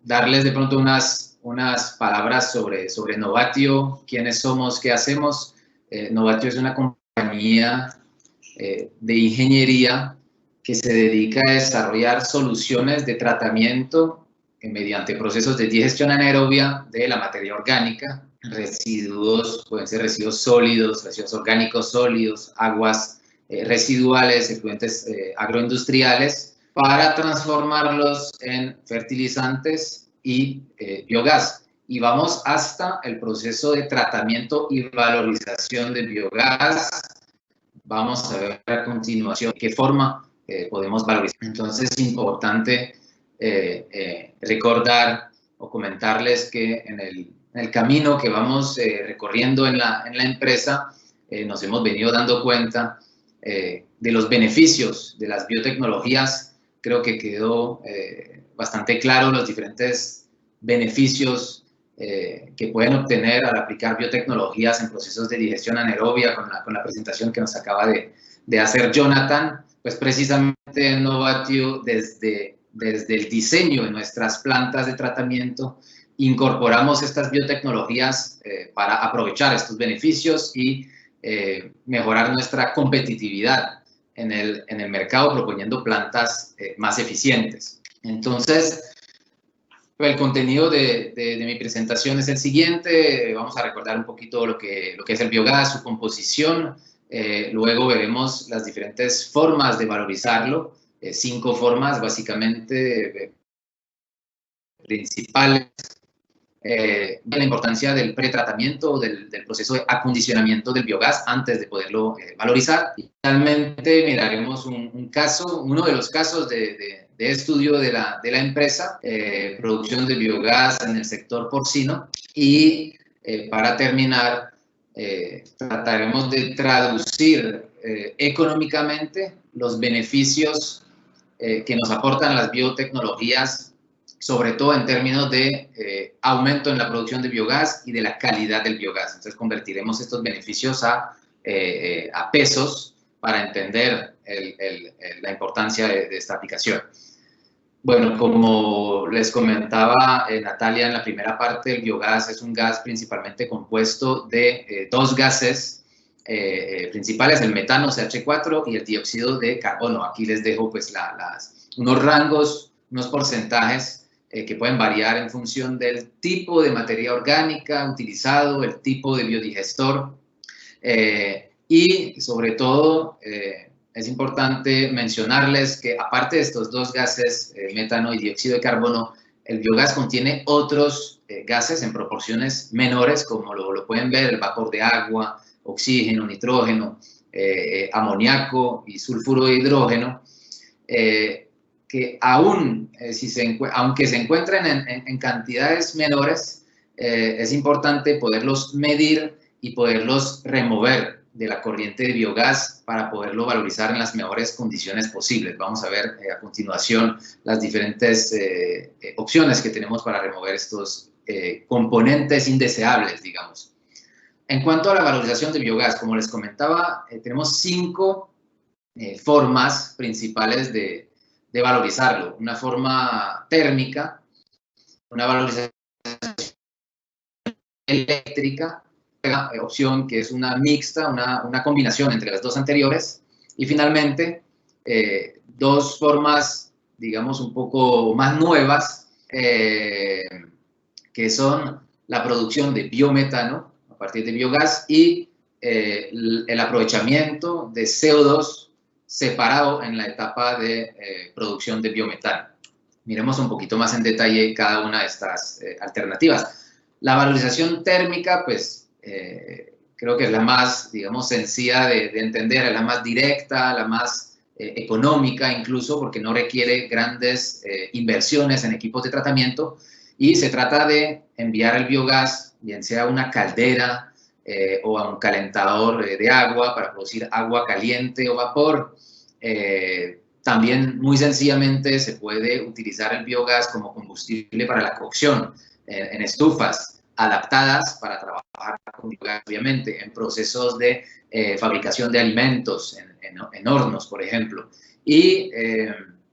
Darles de pronto unas palabras sobre Novatio, quiénes somos, qué hacemos. Novatio es una compañía de ingeniería que se dedica a desarrollar soluciones de tratamiento mediante procesos de digestión anaerobia de la materia orgánica, residuos, pueden ser residuos sólidos, residuos orgánicos sólidos, aguas residuales, efluentes agroindustriales, para transformarlos en fertilizantes y biogás. Y vamos hasta el proceso de tratamiento y valorización de biogás. Vamos a ver a continuación qué forma podemos valorizar. Entonces es importante recordar o comentarles que en el camino que vamos recorriendo en la empresa nos hemos venido dando cuenta de los beneficios de las biotecnologías. Creo que quedó bastante claro los diferentes beneficios que pueden obtener al aplicar biotecnologías en procesos de digestión anaerobia con la presentación que nos acaba de hacer Jonathan. Pues precisamente en Novatio, desde el diseño de nuestras plantas de tratamiento, incorporamos estas biotecnologías para aprovechar estos beneficios y mejorar nuestra competitividad en el mercado, proponiendo plantas más eficientes. Entonces, el contenido de mi presentación es el siguiente. Vamos a recordar un poquito lo que es el biogás, su composición. Luego veremos las diferentes formas de valorizarlo. 5 formas básicamente principales. La importancia del pretratamiento, del proceso de acondicionamiento del biogás antes de poderlo valorizar. Y finalmente miraremos uno de los casos de estudio de la empresa, producción de biogás en el sector porcino. Y para terminar, trataremos de traducir económicamente los beneficios que nos aportan las biotecnologías, sobre todo en términos de aumento en la producción de biogás y de la calidad del biogás. Entonces convertiremos estos beneficios a pesos para entender la importancia de esta aplicación. Bueno, como les comentaba Natalia en la primera parte, el biogás es un gas principalmente compuesto de 2 gases principales, el metano, CH4, y el dióxido de carbono. Aquí les dejo pues unos rangos, unos porcentajes que pueden variar en función del tipo de materia orgánica utilizado, el tipo de biodigestor y sobre todo es importante mencionarles que aparte de estos 2 gases, metano y dióxido de carbono, el biogás contiene otros gases en proporciones menores, como lo pueden ver, el vapor de agua, oxígeno, nitrógeno, amoníaco y sulfuro de hidrógeno, que aunque se encuentren en cantidades menores, es importante poderlos medir y poderlos remover de la corriente de biogás para poderlo valorizar en las mejores condiciones posibles. Vamos a ver a continuación las diferentes opciones que tenemos para remover estos componentes indeseables, digamos. En cuanto a la valorización de biogás, como les comentaba, tenemos 5 formas principales de valorizarlo. Una forma térmica, una valorización eléctrica, opción que es una mixta, una combinación entre las 2 anteriores, y finalmente 2 formas, digamos, un poco más nuevas, que son la producción de biometano a partir de biogás y el aprovechamiento de CO2 separado en la etapa de producción de biometano. Miremos un poquito más en detalle cada una de estas alternativas. La valorización térmica, pues, creo que es la más, digamos, sencilla de entender, es la más directa, la más económica incluso, porque no requiere grandes inversiones en equipos de tratamiento, y se trata de enviar el biogás, bien sea a una caldera o a un calentador de agua para producir agua caliente o vapor. También, muy sencillamente, se puede utilizar el biogás como combustible para la cocción en estufas adaptadas para trabajar con biogás, obviamente, en procesos de fabricación de alimentos, en hornos, por ejemplo. Y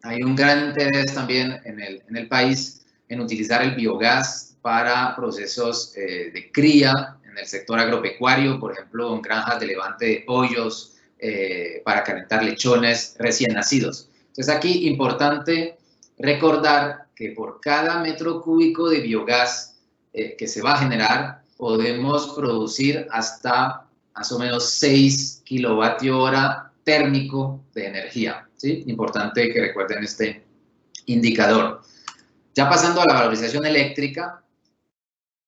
hay un gran interés también en el país en utilizar el biogás para procesos de cría en el sector agropecuario, por ejemplo, en granjas de levante de pollos, para calentar lechones recién nacidos. Entonces, aquí importante recordar que por cada metro cúbico de biogás que se va a generar, podemos producir hasta más o menos 6 kilovatio-hora térmico de energía, ¿sí? Importante que recuerden este indicador. Ya pasando a la valorización eléctrica,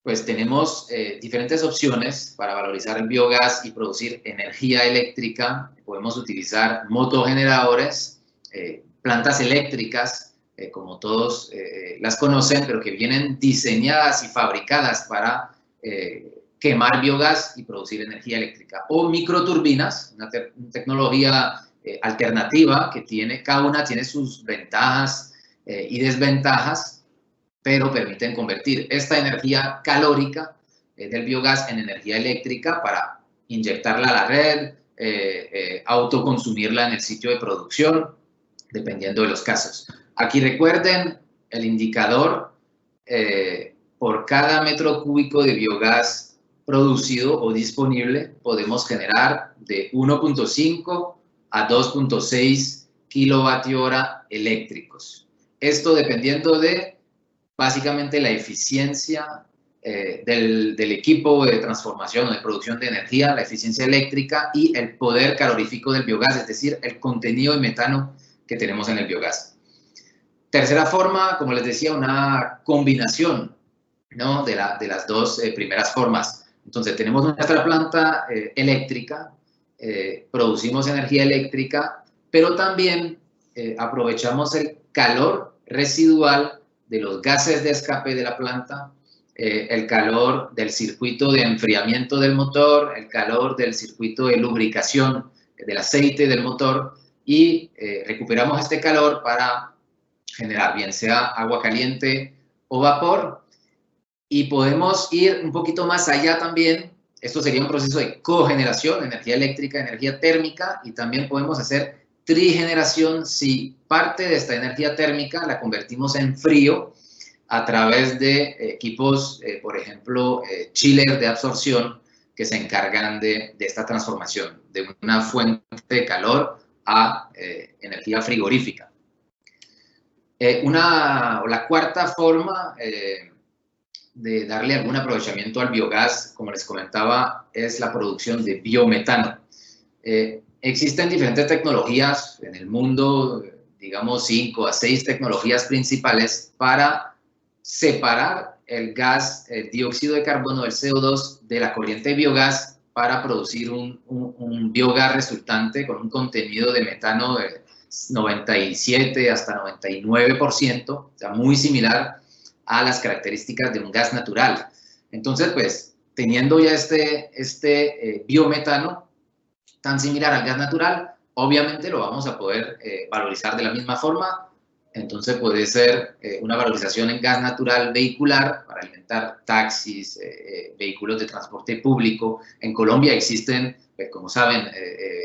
pues tenemos diferentes opciones para valorizar el biogás y producir energía eléctrica. Podemos utilizar motogeneradores, plantas eléctricas, como todos las conocen, pero que vienen diseñadas y fabricadas para quemar biogás y producir energía eléctrica. O microturbinas, una tecnología alternativa que cada una tiene sus ventajas y desventajas, pero permiten convertir esta energía calórica del biogás en energía eléctrica para inyectarla a la red, autoconsumirla en el sitio de producción, dependiendo de los casos. Aquí recuerden el indicador, por cada metro cúbico de biogás producido o disponible, podemos generar de 1.5 a 2.6 kilovatio-hora eléctricos. Esto dependiendo de básicamente la eficiencia del equipo de transformación o de producción de energía, la eficiencia eléctrica y el poder calorífico del biogás, es decir, el contenido de metano que tenemos en el biogás. Tercera forma, como les decía, una combinación, ¿no?, de las dos primeras formas. Entonces, tenemos nuestra planta eléctrica, producimos energía eléctrica, pero también aprovechamos el calor residual de los gases de escape de la planta, el calor del circuito de enfriamiento del motor, el calor del circuito de lubricación del aceite del motor, y recuperamos este calor para generar bien sea agua caliente o vapor. Y podemos ir un poquito más allá también. Esto sería un proceso de cogeneración, energía eléctrica, energía térmica, y también podemos hacer trigeneración si parte de esta energía térmica la convertimos en frío a través de equipos, por ejemplo, chiller de absorción, que se encargan de esta transformación de una fuente de calor a energía frigorífica. La cuarta forma de darle algún aprovechamiento al biogás, como les comentaba, es la producción de biometano. Existen diferentes tecnologías en el mundo, digamos 5 a 6 tecnologías principales para separar el gas, el dióxido de carbono, el CO2, de la corriente de biogás para producir un biogás resultante con un contenido de metano de 97 hasta 99%, o sea, muy similar a las características de un gas natural. Entonces, pues, teniendo ya este biometano tan similar al gas natural, obviamente lo vamos a poder valorizar de la misma forma. Entonces puede ser una valorización en gas natural vehicular para alimentar taxis, vehículos de transporte público. En Colombia existen, como saben,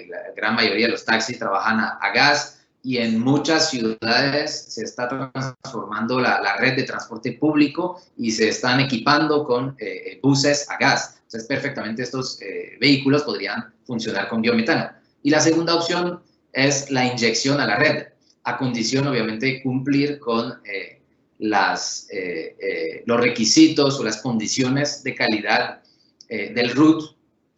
la gran mayoría de los taxis trabajan a gas, y en muchas ciudades se está transformando la red de transporte público y se están equipando con buses a gas. Entonces, perfectamente estos vehículos podrían funcionar con biometano. Y la segunda opción es la inyección a la red, a condición, obviamente, de cumplir con los requisitos o las condiciones de calidad del RUT,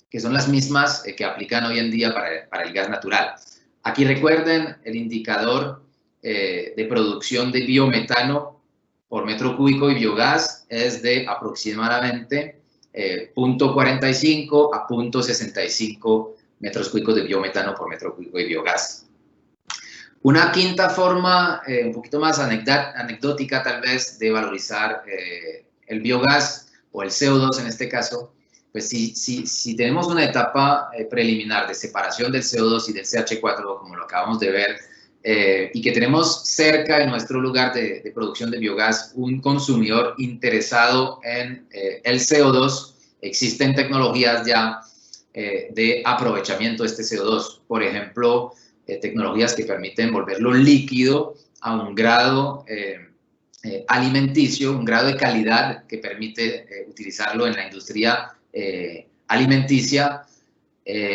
que son las mismas que aplican hoy en día para el gas natural. Aquí recuerden el indicador de producción de biometano por metro cúbico y biogás es de aproximadamente 0.45 a 0.65 metros cúbicos de biometano por metro cúbico de biogás. Una quinta forma, un poquito más anecdótica tal vez, de valorizar el biogás o el CO2 en este caso, pues si tenemos una etapa preliminar de separación del CO2 y del CH4, como lo acabamos de ver, y que tenemos cerca de nuestro lugar de producción de biogás un consumidor interesado en el CO2, existen tecnologías ya de aprovechamiento de este CO2. Por ejemplo, tecnologías que permiten volverlo líquido a un grado alimenticio, un grado de calidad que permite utilizarlo en la industria alimenticia,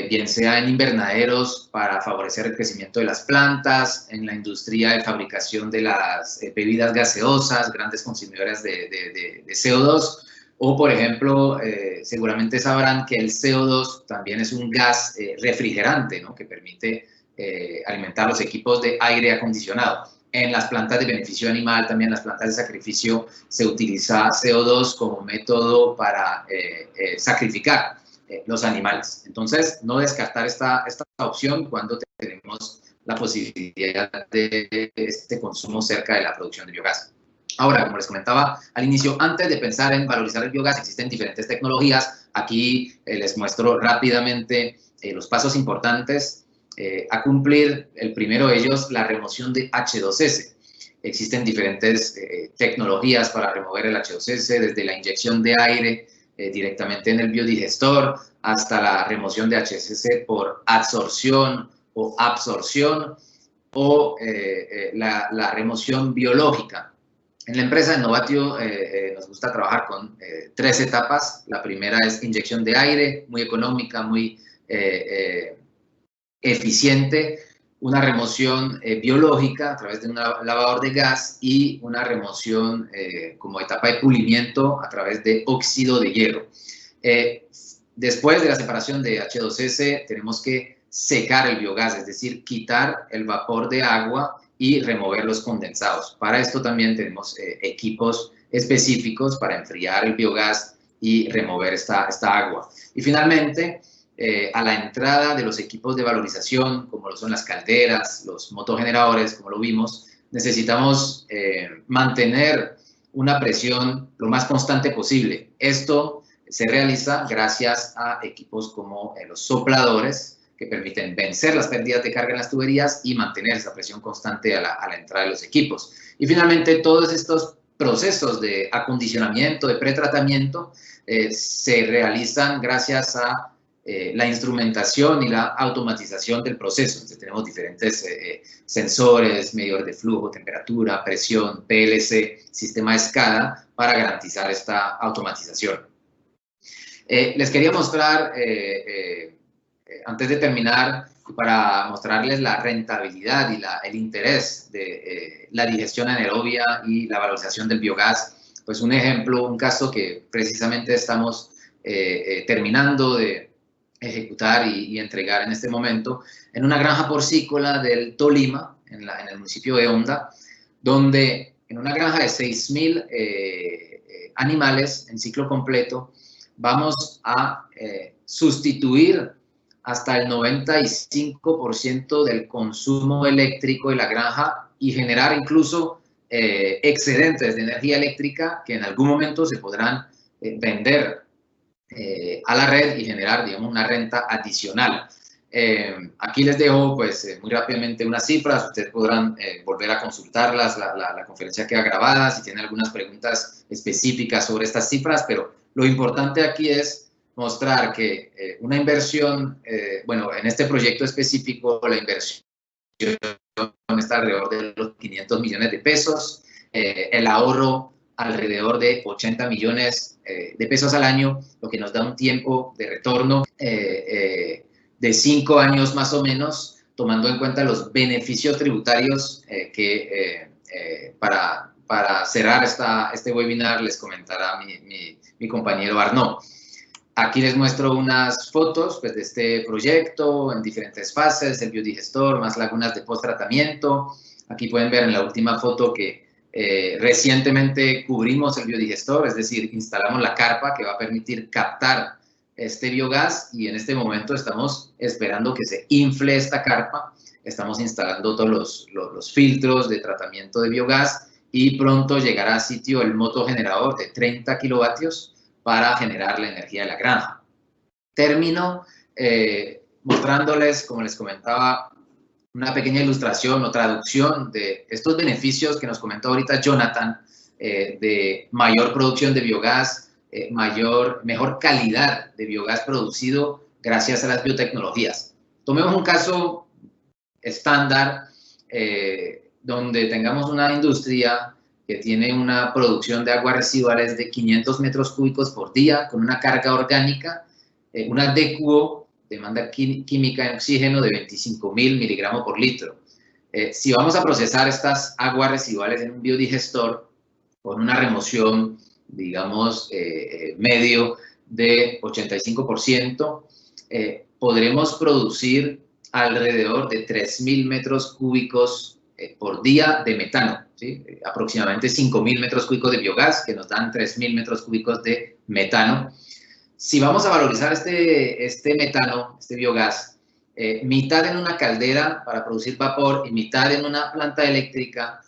bien sea en invernaderos para favorecer el crecimiento de las plantas, en la industria de fabricación de las bebidas gaseosas, grandes consumidoras de CO2, o por ejemplo, seguramente sabrán que el CO2 también es un gas refrigerante, ¿no?, que permite alimentar los equipos de aire acondicionado. En las plantas de beneficio animal, también en las plantas de sacrificio, se utiliza CO2 como método para sacrificar los animales. Entonces, no descartar esta opción cuando tenemos la posibilidad de este consumo cerca de la producción de biogás. Ahora, como les comentaba al inicio, antes de pensar en valorizar el biogás, existen diferentes tecnologías. Aquí les muestro rápidamente los pasos importantes a cumplir. El primero de ellos, la remoción de H2S. Existen diferentes tecnologías para remover el H2S, desde la inyección de aire directamente en el biodigestor hasta la remoción de H2S por adsorción o absorción o la remoción biológica. En la empresa de Novatio nos gusta trabajar con 3 etapas. La primera es inyección de aire, muy económica, muy eficiente, una remoción biológica a través de un lavador de gas y una remoción como etapa de pulimiento a través de óxido de hierro. Después de la separación de H2S tenemos que secar el biogás, es decir, quitar el vapor de agua y remover los condensados. Para esto también tenemos equipos específicos para enfriar el biogás y remover esta agua. Y finalmente, a la entrada de los equipos de valorización, como lo son las calderas, los motogeneradores, como lo vimos, necesitamos mantener una presión lo más constante posible. Esto se realiza gracias a equipos como los sopladores, que permiten vencer las pérdidas de carga en las tuberías y mantener esa presión constante a la entrada de los equipos. Y finalmente, todos estos procesos de acondicionamiento, de pretratamiento, se realizan gracias a la instrumentación y la automatización del proceso. Entonces, tenemos diferentes sensores, medidores de flujo, temperatura, presión, PLC, sistema SCADA para garantizar esta automatización. Les quería mostrar, antes de terminar, para mostrarles la rentabilidad y el interés de la digestión anaerobia y la valorización del biogás, pues un ejemplo, un caso que precisamente estamos terminando de ejecutar y entregar en este momento, en una granja porcícola del Tolima, en el municipio de Honda, donde en una granja de 6.000 animales en ciclo completo, vamos a sustituir hasta el 95% del consumo eléctrico de la granja y generar incluso excedentes de energía eléctrica que en algún momento se podrán vender a la red y generar, digamos, una renta adicional. Aquí les dejo, pues, muy rápidamente unas cifras. Ustedes podrán volver a consultarlas, la conferencia queda grabada, si tienen algunas preguntas específicas sobre estas cifras, pero lo importante aquí es mostrar que una inversión, bueno, en este proyecto específico, la inversión está alrededor de los 500 millones de pesos, el ahorro alrededor de 80 millones de pesos al año, lo que nos da un tiempo de retorno de 5 años más o menos, tomando en cuenta los beneficios tributarios que para cerrar este webinar les comentará mi compañero Arnaud. Aquí les muestro unas fotos pues, de este proyecto en diferentes fases, el biodigestor, más lagunas de post-tratamiento. Aquí pueden ver en la última foto que recientemente cubrimos el biodigestor, es decir, instalamos la carpa que va a permitir captar este biogás y en este momento estamos esperando que se infle esta carpa. Estamos instalando todos los filtros de tratamiento de biogás y pronto llegará a sitio el motogenerador de 30 kilovatios para generar la energía de la granja. Termino mostrándoles, como les comentaba, una pequeña ilustración o traducción de estos beneficios que nos comentó ahorita Jonathan, de mayor producción de biogás, mejor calidad de biogás producido gracias a las biotecnologías. Tomemos un caso estándar donde tengamos una industria que tiene una producción de aguas residuales de 500 metros cúbicos por día con una carga orgánica, una DQO, demanda química en oxígeno, de 25.000 miligramos por litro. Si vamos a procesar estas aguas residuales en un biodigestor con una remoción, digamos, medio de 85%, podremos producir alrededor de 3.000 metros cúbicos por día de metano, ¿sí? Aproximadamente 5.000 metros cúbicos de biogás, que nos dan 3.000 metros cúbicos de metano. Si vamos a valorizar este metano, este biogás, mitad en una caldera para producir vapor y mitad en una planta eléctrica,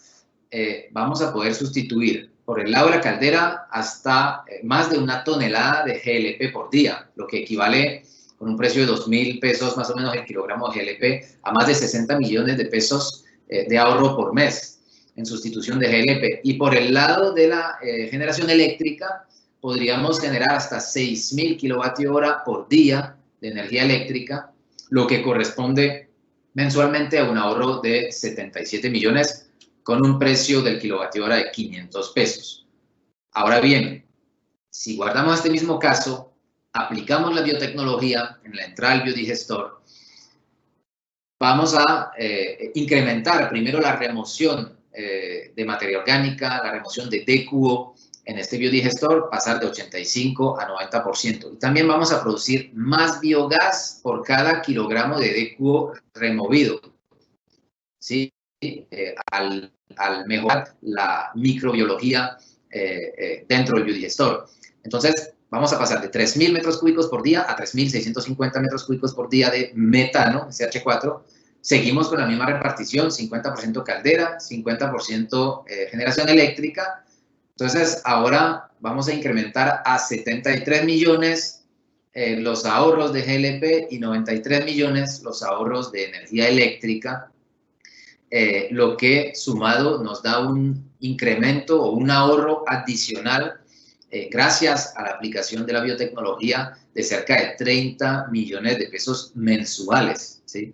vamos a poder sustituir por el lado de la caldera hasta más de 1 tonelada de GLP por día, lo que equivale con un precio de 2.000 pesos más o menos el kilogramo de GLP a más de 60 millones de pesos de ahorro por mes en sustitución de GLP. Y por el lado de la generación eléctrica, podríamos generar hasta 6.000 kilovatios hora por día de energía eléctrica, lo que corresponde mensualmente a un ahorro de 77 millones con un precio del kilovatio hora de 500 pesos. Ahora bien, si guardamos este mismo caso, aplicamos la biotecnología en la entrada del biodigestor, vamos a incrementar primero la remoción de materia orgánica, la remoción de DQO en este biodigestor, pasar de 85 a 90%. Y también vamos a producir más biogás por cada kilogramo de DQO removido, ¿sí? Al mejorar la microbiología dentro del biodigestor. Entonces, vamos a pasar de 3.000 metros cúbicos por día a 3.650 metros cúbicos por día de metano, CH4. Seguimos con la misma repartición, 50% caldera, 50% generación eléctrica. Entonces, ahora vamos a incrementar a 73 millones los ahorros de GLP y 93 millones los ahorros de energía eléctrica, lo que sumado nos da un incremento o un ahorro adicional gracias a la aplicación de la biotecnología de cerca de 30 millones de pesos mensuales, ¿sí?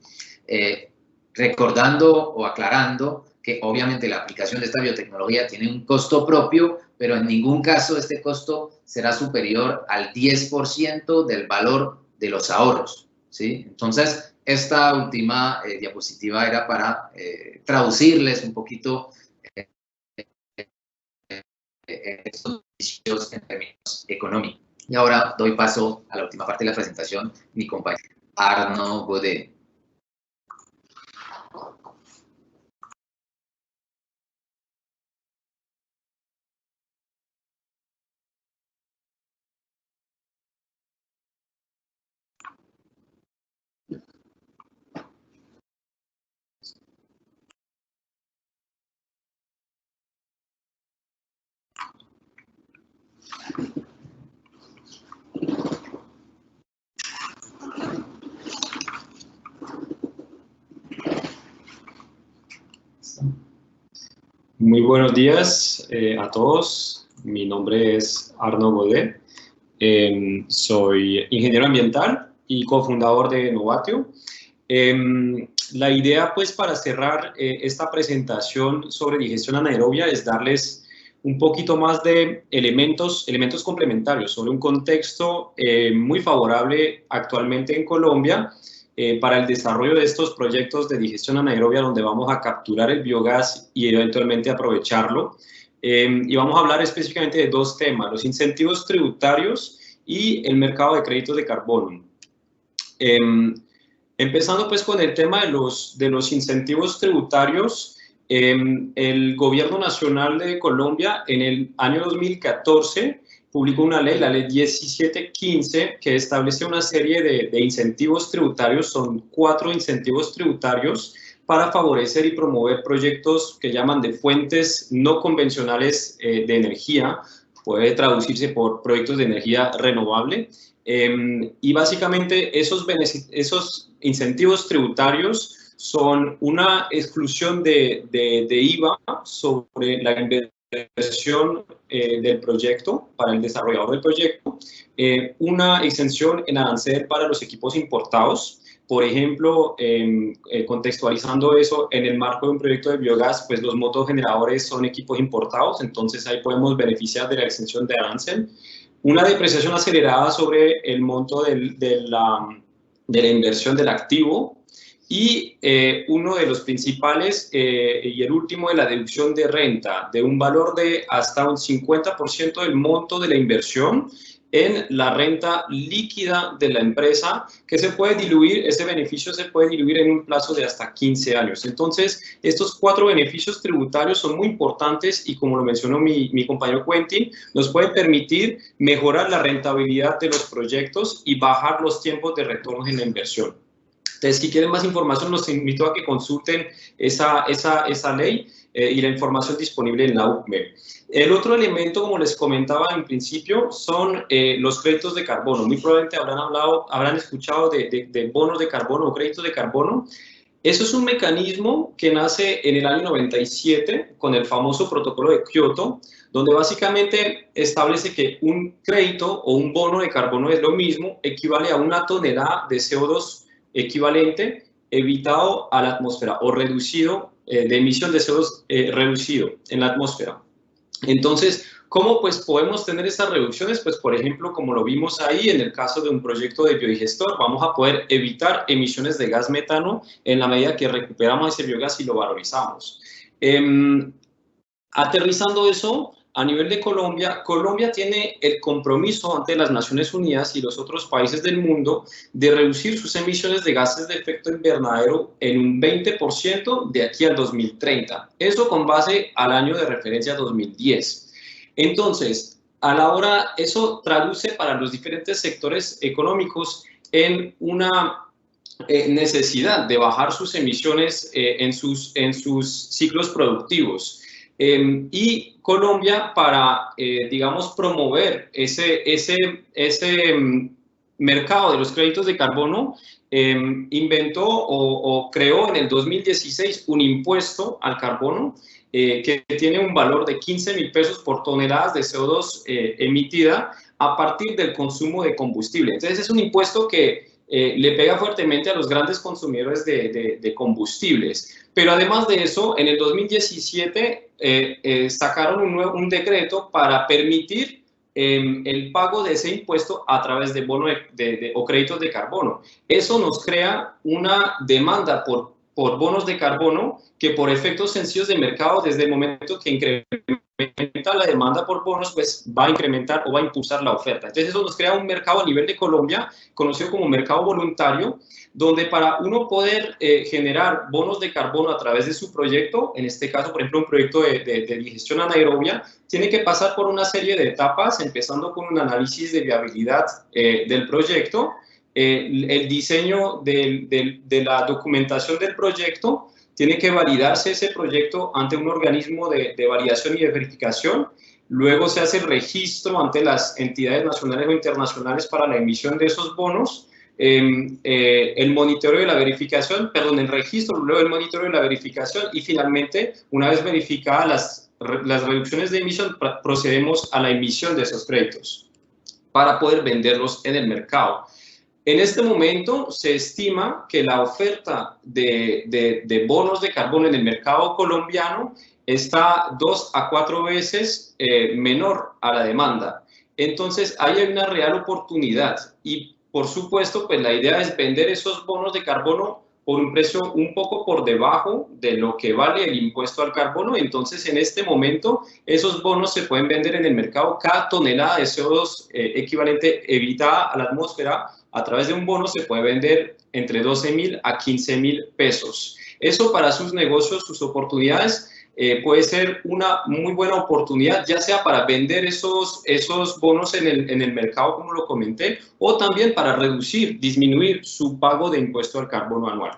Recordando o aclarando que obviamente la aplicación de esta biotecnología tiene un costo propio, pero en ningún caso este costo será superior al 10% del valor de los ahorros, ¿sí? Entonces, esta última diapositiva era para traducirles un poquito estos beneficios en términos económicos. Y ahora doy paso a la última parte de la presentación, mi compañero Arnaud Godet. Muy buenos días a todos. Mi nombre es Arnaud Godet. Soy ingeniero ambiental y cofundador de Novatio. La idea, pues, para cerrar esta presentación sobre digestión anaerobia es darles un poquito más de elementos complementarios sobre un contexto muy favorable actualmente en Colombia para el desarrollo de estos proyectos de digestión anaerobia donde vamos a capturar el biogás y eventualmente aprovecharlo. Y vamos a hablar específicamente de dos temas, los incentivos tributarios y el mercado de créditos de carbono. Empezando pues con el tema de los incentivos tributarios, el Gobierno Nacional de Colombia en el año 2014 publicó una ley, la ley 1715, que establece una serie de incentivos tributarios, son 4 incentivos tributarios para favorecer y promover proyectos que llaman de fuentes no convencionales de energía, puede traducirse por proyectos de energía renovable, y básicamente esos incentivos tributarios son una exclusión de IVA sobre la inversión del proyecto para el desarrollador del proyecto, una exención en arancel para los equipos importados. Por ejemplo, contextualizando eso, en el marco de un proyecto de biogás, pues los motogeneradores son equipos importados, entonces ahí podemos beneficiar de la exención de arancel. Una depreciación acelerada sobre el monto de la inversión del activo. Y uno de los principales y el último de la deducción de renta, de un valor de hasta un 50% del monto de la inversión en la renta líquida de la empresa, que se puede diluir, ese beneficio se puede diluir en un plazo de hasta 15 años. Entonces, estos 4 beneficios tributarios son muy importantes y, como lo mencionó mi compañero Quentin, nos puede permitir mejorar la rentabilidad de los proyectos y bajar los tiempos de retorno en la inversión. Entonces, si quieren más información, los invito a que consulten esa ley y la información disponible en la UCME. El otro elemento, como les comentaba en principio, son los créditos de carbono. Muy probablemente habrán escuchado de bonos de carbono o créditos de carbono. Eso es un mecanismo que nace en el año 97 con el famoso protocolo de Kioto, donde básicamente establece que un crédito o un bono de carbono es lo mismo, equivale a 1 tonelada de CO2 equivalente evitado a la atmósfera o reducido, de emisión de CO2 reducido en la atmósfera. Entonces, ¿cómo pues podemos tener estas reducciones? Pues, por ejemplo, como lo vimos ahí en el caso de un proyecto de biodigestor, vamos a poder evitar emisiones de gas metano en la medida que recuperamos ese biogás y lo valorizamos. Aterrizando eso, a nivel de Colombia, Colombia tiene el compromiso ante las Naciones Unidas y los otros países del mundo de reducir sus emisiones de gases de efecto invernadero en un 20% de aquí al 2030. Eso con base al año de referencia 2010. Entonces, a la hora, eso traduce para los diferentes sectores económicos en una necesidad de bajar sus emisiones en sus ciclos productivos. Y Colombia, para, digamos, promover ese mercado de los créditos de carbono, inventó o creó en el 2016 un impuesto al carbono que tiene un valor de 15.000 pesos por toneladas de CO2 emitida a partir del consumo de combustible. Entonces, es un impuesto que le pega fuertemente a los grandes consumidores de combustibles. Pero además de eso, en el 2017 sacaron un decreto para permitir el pago de ese impuesto a través de bonos o créditos de carbono. Eso nos crea una demanda por bonos de carbono que, por efectos sencillos de mercado, desde el momento que incrementa la demanda por bonos, pues va a incrementar o va a impulsar la oferta. Entonces eso nos crea un mercado a nivel de Colombia, conocido como mercado voluntario, donde para uno poder generar bonos de carbono a través de su proyecto, en este caso, por ejemplo, un proyecto de digestión anaerobia, tiene que pasar por una serie de etapas, empezando con un análisis de viabilidad del proyecto, el diseño de la documentación del proyecto. Tiene que validarse ese proyecto ante un organismo de validación y de verificación. Luego se hace el registro ante las entidades nacionales o internacionales para la emisión de esos bonos. El monitoreo de la verificación, el registro, luego el monitoreo de la verificación y finalmente, una vez verificadas las reducciones de emisión, procedemos a la emisión de esos créditos para poder venderlos en el mercado. En este momento se estima que la oferta de bonos de carbono en el mercado colombiano está 2 a 4 veces menor a la demanda. Entonces, ahí hay una real oportunidad y, por supuesto, pues la idea es vender esos bonos de carbono por un precio un poco por debajo de lo que vale el impuesto al carbono. Entonces, en este momento, esos bonos se pueden vender en el mercado. Cada tonelada de CO2 equivalente evitada a la atmósfera a través de un bono se puede vender entre 12.000 a 15.000 pesos. Eso para sus negocios, sus oportunidades, puede ser una muy buena oportunidad, ya sea para vender esos bonos en el mercado, como lo comenté, o también para disminuir su pago de impuesto al carbono anual.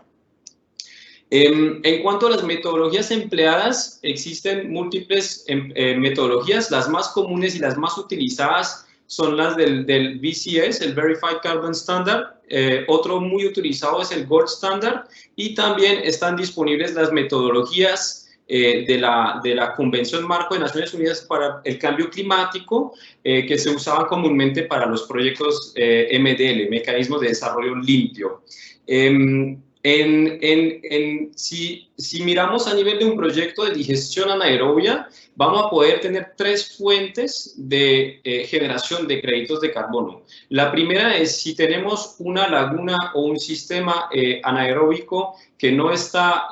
En cuanto a las metodologías empleadas, existen múltiples metodologías. Las más comunes y las más utilizadas son las del VCS, el Verified Carbon Standard. Otro muy utilizado es el Gold Standard, y también están disponibles las metodologías de la Convención Marco de Naciones Unidas para el Cambio Climático, que se usaban comúnmente para los proyectos MDL, Mecanismos de Desarrollo Limpio. Si miramos a nivel de un proyecto de digestión anaerobia, vamos a poder tener 3 fuentes de generación de créditos de carbono. La primera es si tenemos una laguna o un sistema anaeróbico que no está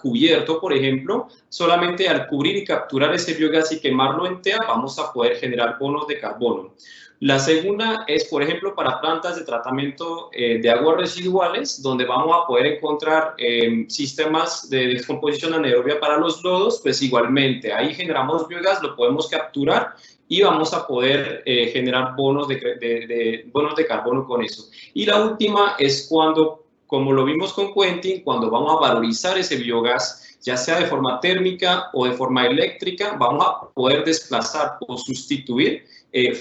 cubierto, por ejemplo. Solamente al cubrir y capturar ese biogás y quemarlo en TEA vamos a poder generar bonos de carbono. La segunda es, por ejemplo, para plantas de tratamiento de aguas residuales, donde vamos a poder encontrar sistemas de descomposición anaerobia para los lodos. Pues igualmente, ahí generamos biogás, lo podemos capturar y vamos a poder generar bonos de carbono con eso. Y la última es cuando, como lo vimos con Quentin, cuando vamos a valorizar ese biogás, ya sea de forma térmica o de forma eléctrica, vamos a poder desplazar o sustituir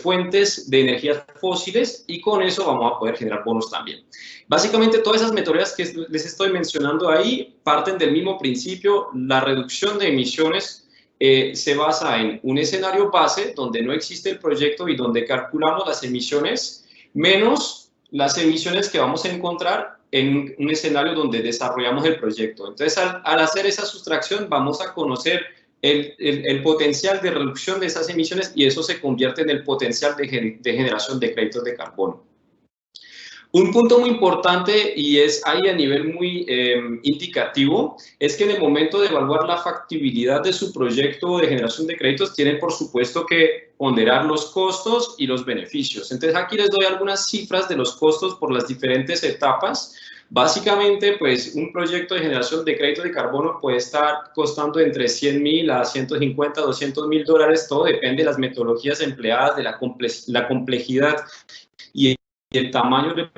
fuentes de energías fósiles, y con eso vamos a poder generar bonos también. Básicamente, todas esas metodologías que les estoy mencionando ahí parten del mismo principio. La reducción de emisiones se basa en un escenario base donde no existe el proyecto y donde calculamos las emisiones menos las emisiones que vamos a encontrar en un escenario donde desarrollamos el proyecto. Entonces, al hacer esa sustracción, vamos a conocer el potencial de reducción de esas emisiones, y eso se convierte en el potencial de generación de créditos de carbono. Un punto muy importante, y es ahí a nivel muy indicativo, es que en el momento de evaluar la factibilidad de su proyecto de generación de créditos, tienen por supuesto que ponderar los costos y los beneficios. Entonces aquí les doy algunas cifras de los costos por las diferentes etapas. Básicamente, pues un proyecto de generación de créditos de carbono puede estar costando entre 100.000 a 150, 200.000 dólares, todo depende de las metodologías empleadas, de la complejidad y el tamaño del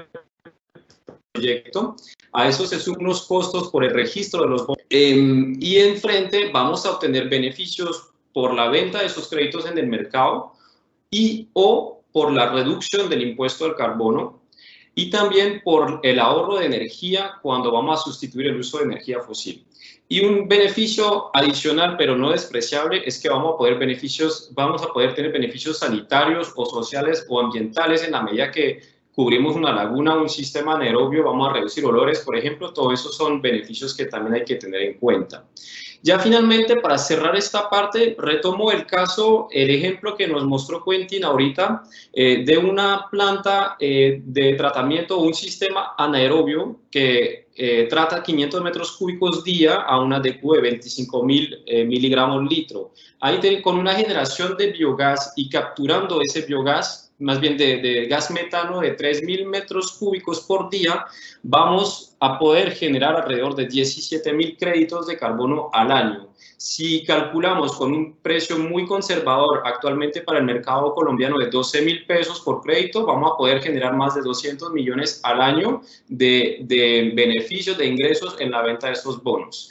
proyecto. A eso se suman unos costos por el registro de los bonos. Y enfrente vamos a obtener beneficios por la venta de esos créditos en el mercado o por la reducción del impuesto al carbono, y también por el ahorro de energía cuando vamos a sustituir el uso de energía fósil. Y un beneficio adicional, pero no despreciable, es que vamos a poder tener beneficios sanitarios o sociales o ambientales en la medida que cubrimos una laguna, un sistema anaerobio, vamos a reducir olores, por ejemplo. Todo eso son beneficios que también hay que tener en cuenta. Ya finalmente, para cerrar esta parte, retomo el ejemplo que nos mostró Quentin ahorita, de una planta de tratamiento, un sistema anaerobio que trata 500 metros cúbicos día a una DQ de 25.000 miligramos litro. Ahí con una generación de biogás y capturando ese biogás, más bien de gas metano de 3.000 metros cúbicos por día, vamos a poder generar alrededor de 17.000 créditos de carbono al año. Si calculamos con un precio muy conservador actualmente para el mercado colombiano de 12.000 pesos por crédito, vamos a poder generar más de 200 millones al año de beneficios, de ingresos en la venta de estos bonos.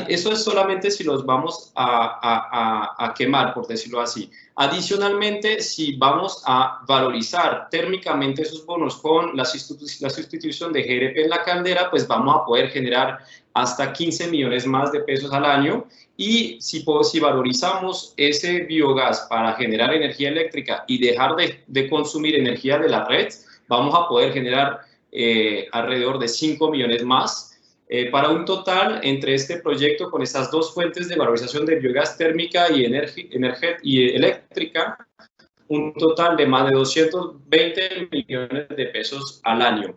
Eso es solamente si los vamos a quemar, por decirlo así. Adicionalmente, si vamos a valorizar térmicamente esos bonos con la sustitución de GRP en la caldera, pues vamos a poder generar hasta 15 millones más de pesos al año. Y si valorizamos ese biogás para generar energía eléctrica y dejar de consumir energía de la red, vamos a poder generar alrededor de 5 millones más. Para un total, entre este proyecto, con estas dos fuentes de valorización de biogás térmica y eléctrica, un total de más de 220 millones de pesos al año.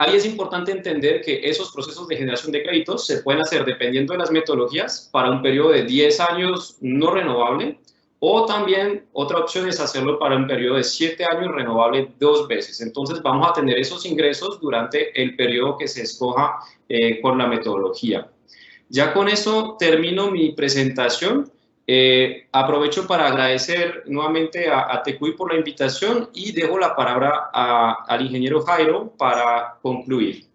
ahí es importante entender que esos procesos de generación de créditos se pueden hacer dependiendo de las metodologías para un periodo de 10 años no renovable, o también otra opción es hacerlo para un periodo de 7 años renovable 2 veces. Entonces vamos a tener esos ingresos durante el periodo que se escoja con la metodología. Ya con eso termino mi presentación. Aprovecho para agradecer nuevamente a TECUI por la invitación y dejo la palabra al ingeniero Jairo para concluir.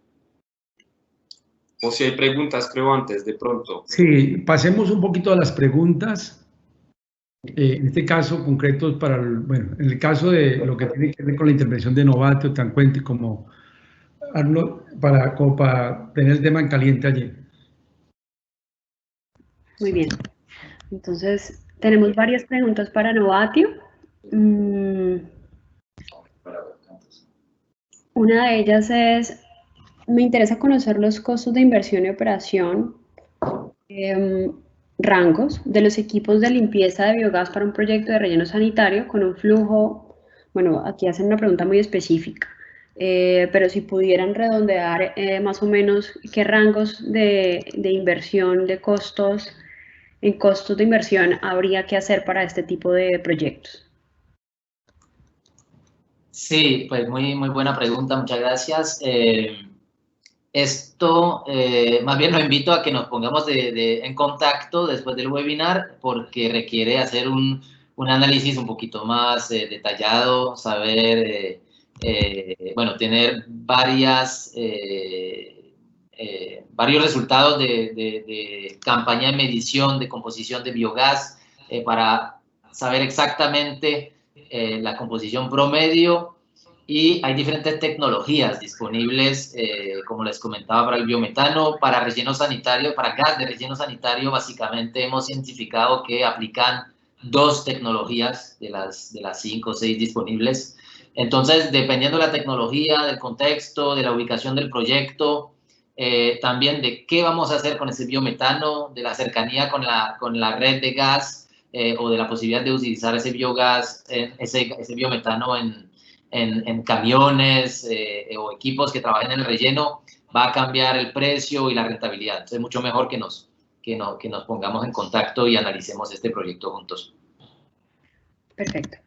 O si hay preguntas, creo, antes, de pronto. Sí, pasemos un poquito a las preguntas. En este caso concreto, bueno, en el caso de lo que tiene que ver con la intervención de Novatio, tan cuente como Arnold, para tener el tema en caliente allí. Muy bien. Entonces, tenemos varias preguntas para Novatio. Una de ellas es, me interesa conocer los costos de inversión y operación, rangos de los equipos de limpieza de biogás para un proyecto de relleno sanitario con un flujo, bueno, aquí hacen una pregunta muy específica, pero si pudieran redondear más o menos qué rangos de inversión, de costos, en costos de inversión habría que hacer para este tipo de proyectos. Sí, pues muy buena pregunta, muchas gracias. Esto, más bien lo invito a que nos pongamos en contacto después del webinar, porque requiere hacer un análisis un poquito más detallado, saber, bueno, tener varios resultados de campaña de medición de composición de biogás para saber exactamente la composición promedio. Y hay diferentes tecnologías disponibles, como les comentaba, para el biometano, para relleno sanitario, para gas de relleno sanitario. Básicamente hemos identificado que aplican 2 tecnologías de las 5 o 6 disponibles. Entonces, dependiendo de la tecnología, del contexto, de la ubicación del proyecto, también de qué vamos a hacer con ese biometano, de la cercanía con la red de gas, o de la posibilidad de utilizar ese biogás, ese biometano en camiones o equipos que trabajen en el relleno, va a cambiar el precio y la rentabilidad. Entonces es mucho mejor que nos pongamos en contacto y analicemos este proyecto juntos. Perfecto.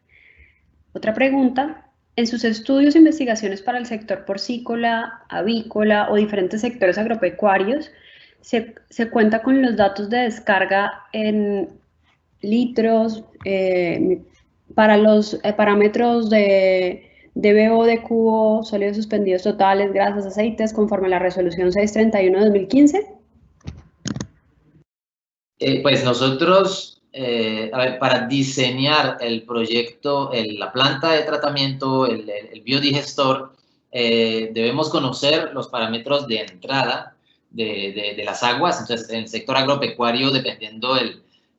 Otra pregunta. En sus estudios e investigaciones para el sector porcícola, avícola o diferentes sectores agropecuarios, ¿se cuenta con los datos de descarga en litros para los parámetros de DBO, de cubo, sólidos suspendidos totales, grasas, aceites, conforme a la resolución 631 de 2015? Pues nosotros, a ver, para diseñar el proyecto, la planta de tratamiento, el biodigestor, debemos conocer los parámetros de entrada de las aguas. Entonces, en el sector agropecuario, dependiendo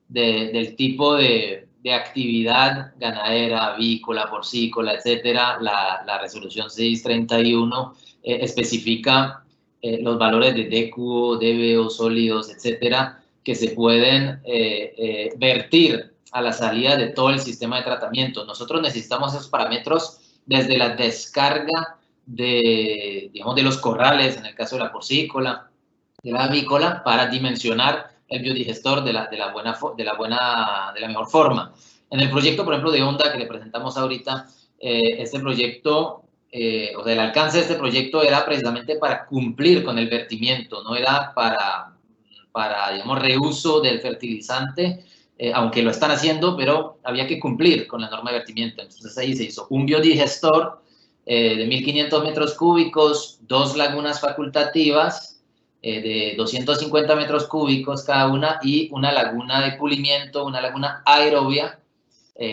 del tipo de actividad ganadera, avícola, porcícola, etcétera, la resolución 631 especifica los valores de DQ, DBO, sólidos, etcétera, que se pueden vertir a la salida de todo el sistema de tratamiento. Nosotros necesitamos esos parámetros desde la descarga digamos, de los corrales, en el caso de la porcícola, de la avícola, para dimensionar el biodigestor de la mejor forma. En el proyecto, por ejemplo, de Honda que le presentamos ahorita, este proyecto, o sea, el alcance de este proyecto era precisamente para cumplir con el vertimiento, no era para digamos, reuso del fertilizante, aunque lo están haciendo, pero había que cumplir con la norma de vertimiento. Entonces ahí se hizo un biodigestor de 1.500 metros cúbicos, 2 lagunas facultativas de 250 metros cúbicos cada una y una laguna de pulimiento, una laguna aerobia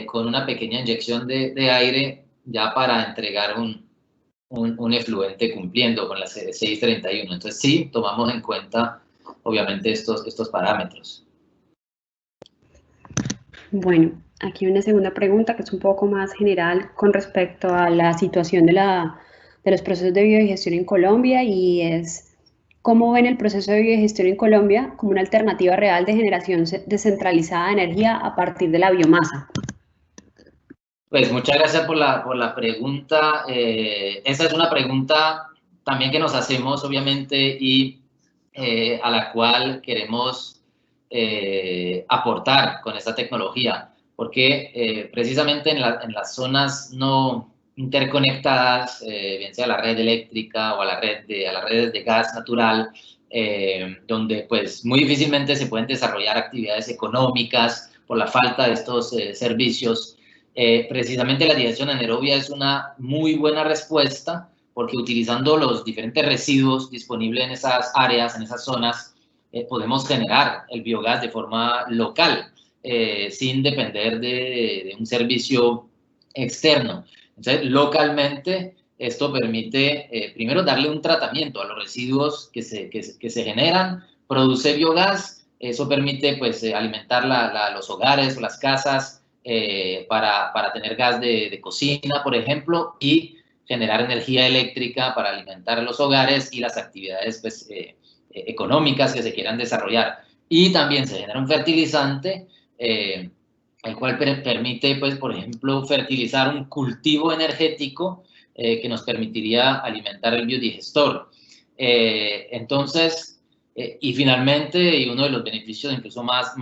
con una pequeña inyección de aire ya para entregar un efluente cumpliendo con la 631. Entonces sí, tomamos en cuenta obviamente estos parámetros. Bueno, aquí una segunda pregunta que es un poco más general con respecto a la situación de los procesos de biodigestión en Colombia, y es ¿cómo ven el proceso de biodigestión en Colombia como una alternativa real de generación descentralizada de energía a partir de la biomasa? Pues muchas gracias por la pregunta. Esa es una pregunta también que nos hacemos, obviamente, y a la cual queremos aportar con esta tecnología, porque precisamente en las zonas no interconectadas, bien sea a la red eléctrica o a las redes de gas natural, donde pues muy difícilmente se pueden desarrollar actividades económicas por la falta de estos servicios. Precisamente la digestión anaerobia es una muy buena respuesta, porque utilizando los diferentes residuos disponibles en esas áreas, en esas zonas, podemos generar el biogás de forma local, sin depender de un servicio externo. Entonces, localmente, esto permite, primero, darle un tratamiento a los residuos que se generan, produce biogás, eso permite pues, alimentar los hogares o las casas para tener gas de cocina, por ejemplo, y generar energía eléctrica para alimentar los hogares y las actividades pues, económicas que se quieran desarrollar. Y también se genera un fertilizante, el cual permite, pues, por ejemplo, fertilizar un cultivo energético que nos permitiría alimentar el biodigestor. Entonces, y finalmente, y uno de los beneficios incluso más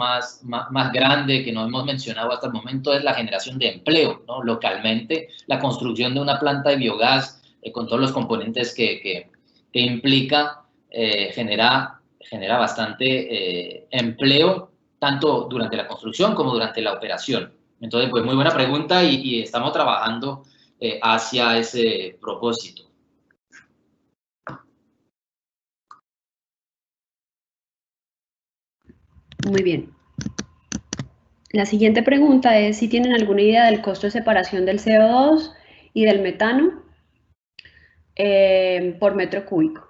grande que no hemos mencionado hasta el momento es la generación de empleo, ¿no? Localmente, la construcción de una planta de biogás con todos los componentes que implica, genera bastante empleo, tanto durante la construcción como durante la operación. Entonces, pues muy buena pregunta y estamos trabajando hacia ese propósito. Muy bien. La siguiente pregunta es si tienen alguna idea del costo de separación del CO2 y del metano por metro cúbico.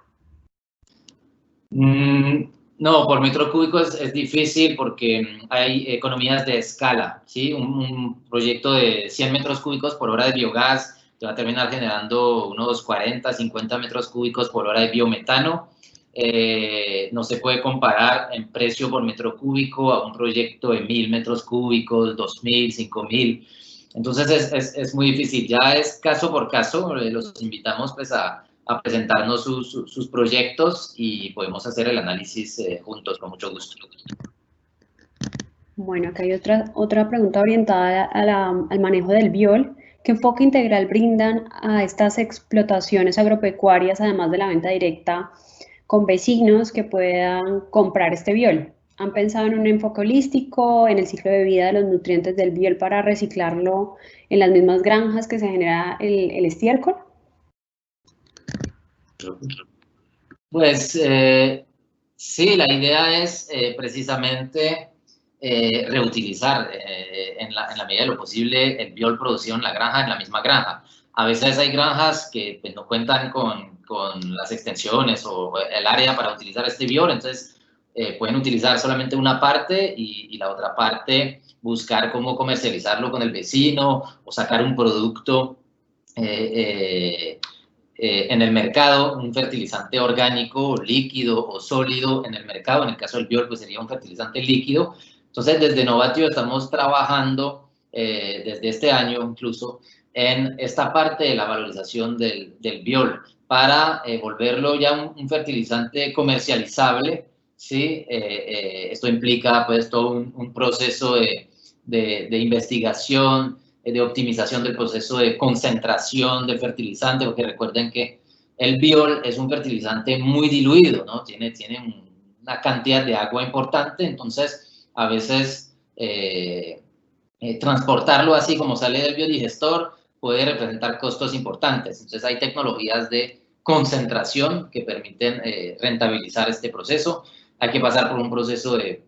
No, por metro cúbico es difícil porque hay economías de escala, ¿sí? Un proyecto de 100 metros cúbicos por hora de biogás te va a terminar generando unos 40, 50 metros cúbicos por hora de biometano. No se puede comparar en precio por metro cúbico a un proyecto de 1000 metros cúbicos, 2000, 5000. Entonces es muy difícil, ya es caso por caso. Los invitamos pues a presentarnos sus proyectos y podemos hacer el análisis juntos con mucho gusto. Bueno, acá hay otra pregunta orientada al manejo del biol. ¿Qué enfoque integral brindan a estas explotaciones agropecuarias, además de la venta directa con vecinos que puedan comprar este biol? ¿Han pensado en un enfoque holístico, en el ciclo de vida de los nutrientes del biol para reciclarlo en las mismas granjas que se genera el estiércol? Pues sí, la idea es precisamente reutilizar en la medida de lo posible el biol producido en la granja, en la misma granja. A veces hay granjas que pues, no cuentan con las extensiones o el área para utilizar este biol, entonces pueden utilizar solamente una parte y la otra parte buscar cómo comercializarlo con el vecino o sacar un producto en el mercado, un fertilizante orgánico, líquido o sólido en el mercado. En el caso del biol, pues sería un fertilizante líquido. Entonces, desde Novatio estamos trabajando desde este año incluso en esta parte de la valorización del biol para volverlo ya un fertilizante comercializable, ¿sí? Esto implica pues todo un proceso de investigación, de optimización del proceso de concentración del fertilizante, porque recuerden que el biol es un fertilizante muy diluido, ¿no? Tiene una cantidad de agua importante, entonces a veces transportarlo así como sale del biodigestor puede representar costos importantes. Entonces hay tecnologías de concentración que permiten rentabilizar este proceso. Hay que pasar por un proceso de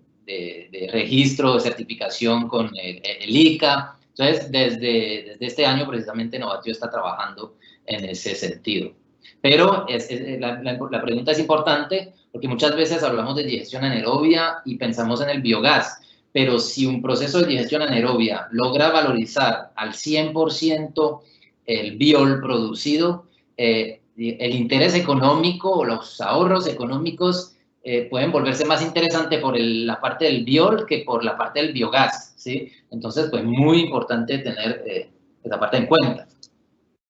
registro, de certificación con el ICA. Entonces, desde este año precisamente Novatio está trabajando en ese sentido. Pero la pregunta es importante porque muchas veces hablamos de digestión anaerobia y pensamos en el biogás, pero si un proceso de digestión anaerobia logra valorizar al 100% el biol producido, el interés económico o los ahorros económicos pueden volverse más interesantes por la parte del biol que por la parte del biogás, ¿sí? Entonces, pues muy importante tener esa parte en cuenta.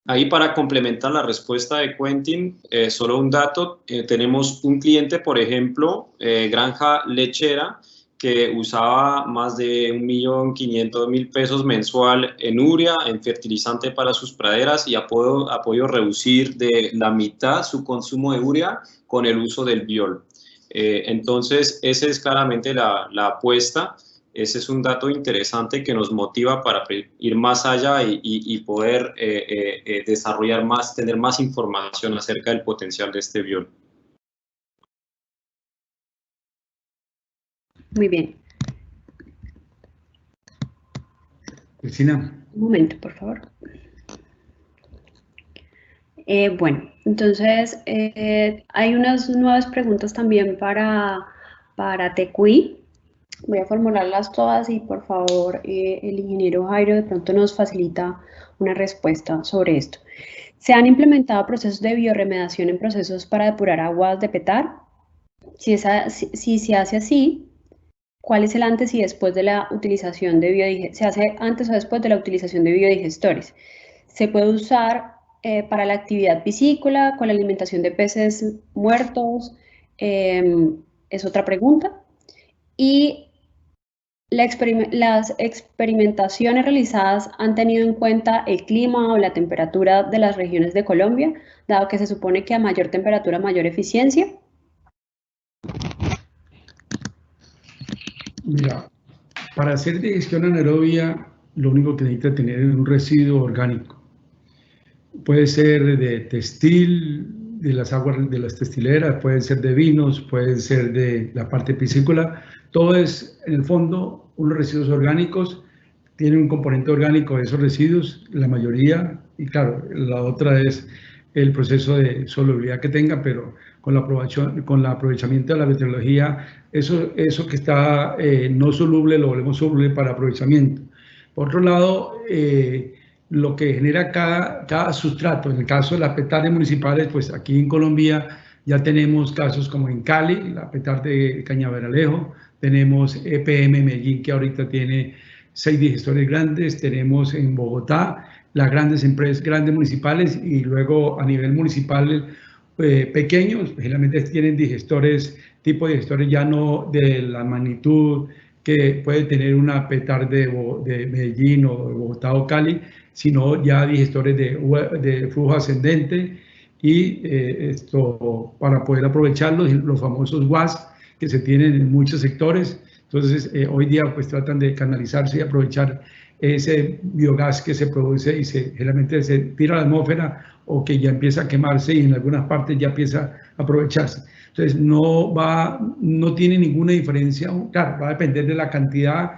Ahí para complementar la respuesta de Quentin, solo un dato, tenemos un cliente, por ejemplo, Granja Lechera, que usaba más de 1.500.000 pesos mensual en urea, en fertilizante para sus praderas, y ha podido reducir de la mitad su consumo de urea con el uso del biol. Entonces, esa es claramente la apuesta. Ese es un dato interesante que nos motiva para ir más allá y poder desarrollar más, tener más información acerca del potencial de este biol. Muy bien. Cristina. Un momento, por favor. Bueno, entonces hay unas nuevas preguntas también para TQI. Voy a formularlas todas y por favor el ingeniero Jairo de pronto nos facilita una respuesta sobre esto. ¿Se han implementado procesos de bioremediación en procesos para depurar aguas de PETAR? Si se hace así, ¿cuál es el antes y después de la utilización de biodigestores? ¿Se hace antes o después de la utilización de biodigestores? ¿Se puede usar para la actividad piscícola, con la alimentación de peces muertos? Es otra pregunta. Y las experimentaciones realizadas han tenido en cuenta el clima o la temperatura de las regiones de Colombia, dado que se supone que a mayor temperatura, mayor eficiencia. Mira, para hacer digestión anaerobia, lo único que necesita tener es un residuo orgánico. Puede ser de textil, de las aguas de las textileras, puede ser de vinos, puede ser de la parte piscícola. Todo es, en el fondo, unos residuos orgánicos. Tienen un componente orgánico de esos residuos, la mayoría, y claro, la otra es el proceso de solubilidad que tenga, pero con el aprovechamiento de la meteorología, eso que está no soluble lo volvemos soluble para aprovechamiento. Por otro lado, lo que genera cada sustrato, en el caso de las PETAR municipales, pues aquí en Colombia ya tenemos casos como en Cali, la PETAR de Cañaveralejo, tenemos EPM Medellín, que ahorita tiene 6 digestores grandes, tenemos en Bogotá las grandes empresas, grandes municipales, y luego a nivel municipal pequeños, generalmente tienen digestores, tipo de digestores ya no de la magnitud que puede tener una PETAR de Medellín o de Bogotá o Cali, sino ya digestores de flujo ascendente, y esto para poder aprovecharlos, los famosos WAS que se tienen en muchos sectores. Entonces, hoy día pues tratan de canalizarse y aprovechar ese biogás que se produce y generalmente se tira a la atmósfera o que ya empieza a quemarse y en algunas partes ya empieza a aprovecharse. Entonces, no tiene ninguna diferencia. Claro, va a depender de la cantidad.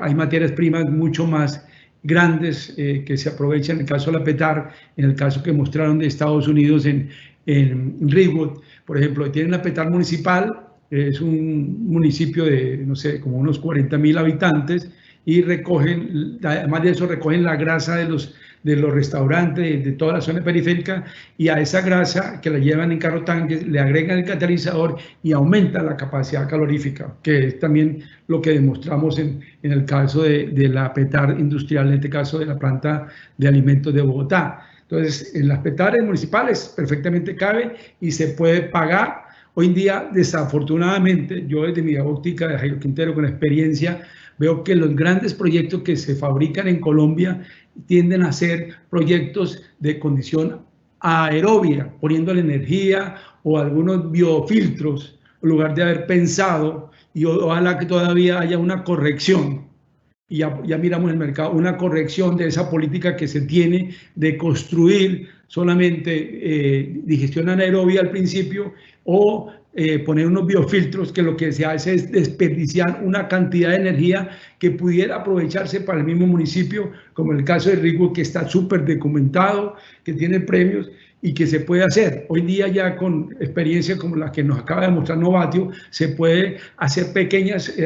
Hay materias primas mucho más grandes que se aprovechan, en el caso de la PETAR, en el caso que mostraron de Estados Unidos en Ringwood, por ejemplo, tienen la PETAR municipal. Es un municipio de, no sé, como unos 40.000 habitantes, y recogen, además de eso, recogen la grasa de los restaurantes, de toda la zona periférica, y a esa grasa que la llevan en carro tanques le agregan el catalizador y aumenta la capacidad calorífica, que es también lo que demostramos en el caso de la PETAR industrial, en este caso de la planta de alimentos de Bogotá. Entonces, en las PETARes municipales perfectamente cabe y se puede pagar. Hoy en día, desafortunadamente, yo desde mi óptica de Jairo Quintero, con experiencia, veo que los grandes proyectos que se fabrican en Colombia tienden a ser proyectos de condición aerobia, poniendo la energía o algunos biofiltros, en lugar de haber pensado, y ojalá que todavía haya una corrección. Y ya miramos el mercado, una corrección de esa política que se tiene de construir solamente digestión anaerobia al principio, o poner unos biofiltros, que lo que se hace es desperdiciar una cantidad de energía que pudiera aprovecharse para el mismo municipio, como en el caso de Ringwood, que está súper documentado, que tiene premios y que se puede hacer. Hoy día ya con experiencia como la que nos acaba de mostrar Novatio, se puede hacer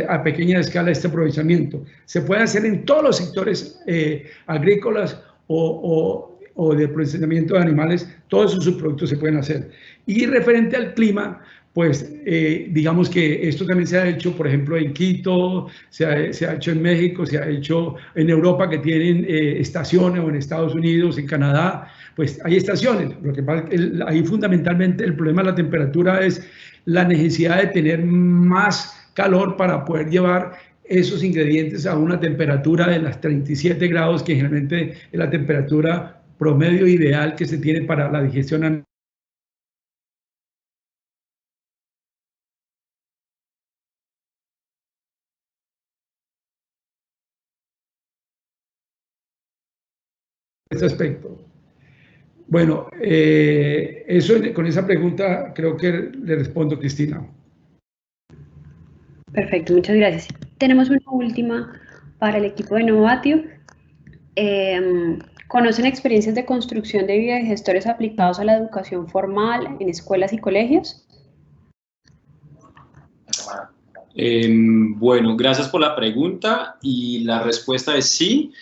a pequeña escala este aprovechamiento. Se puede hacer en todos los sectores agrícolas o de procesamiento de animales, todos esos subproductos se pueden hacer. Y referente al clima, pues digamos que esto también se ha hecho, por ejemplo, en Quito, se ha hecho en México, se ha hecho en Europa, que tienen estaciones, o en Estados Unidos, en Canadá, pues hay estaciones. Lo que pasa es que ahí fundamentalmente el problema de la temperatura es la necesidad de tener más calor para poder llevar esos ingredientes a una temperatura de las 37 grados, que generalmente es la temperatura promedio ideal que se tiene para la digestión anaerobia. Ese aspecto. Bueno, con esa pregunta creo que le respondo, Cristina. Perfecto, muchas gracias. Tenemos una última para el equipo de Novatio. ¿Conocen experiencias de construcción de biodigestores aplicados a la educación formal en escuelas y colegios? Bueno, gracias por la pregunta y la respuesta es sí.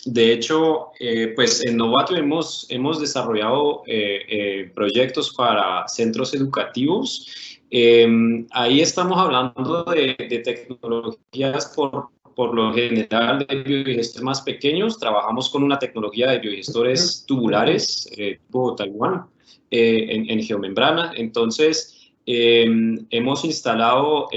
De hecho, pues en Novatio hemos desarrollado proyectos para centros educativos. Ahí estamos hablando de tecnologías por lo general de biodigestores más pequeños. Trabajamos con una tecnología de biodigestores tubulares tipo Taiwán en geomembrana. Entonces, hemos instalado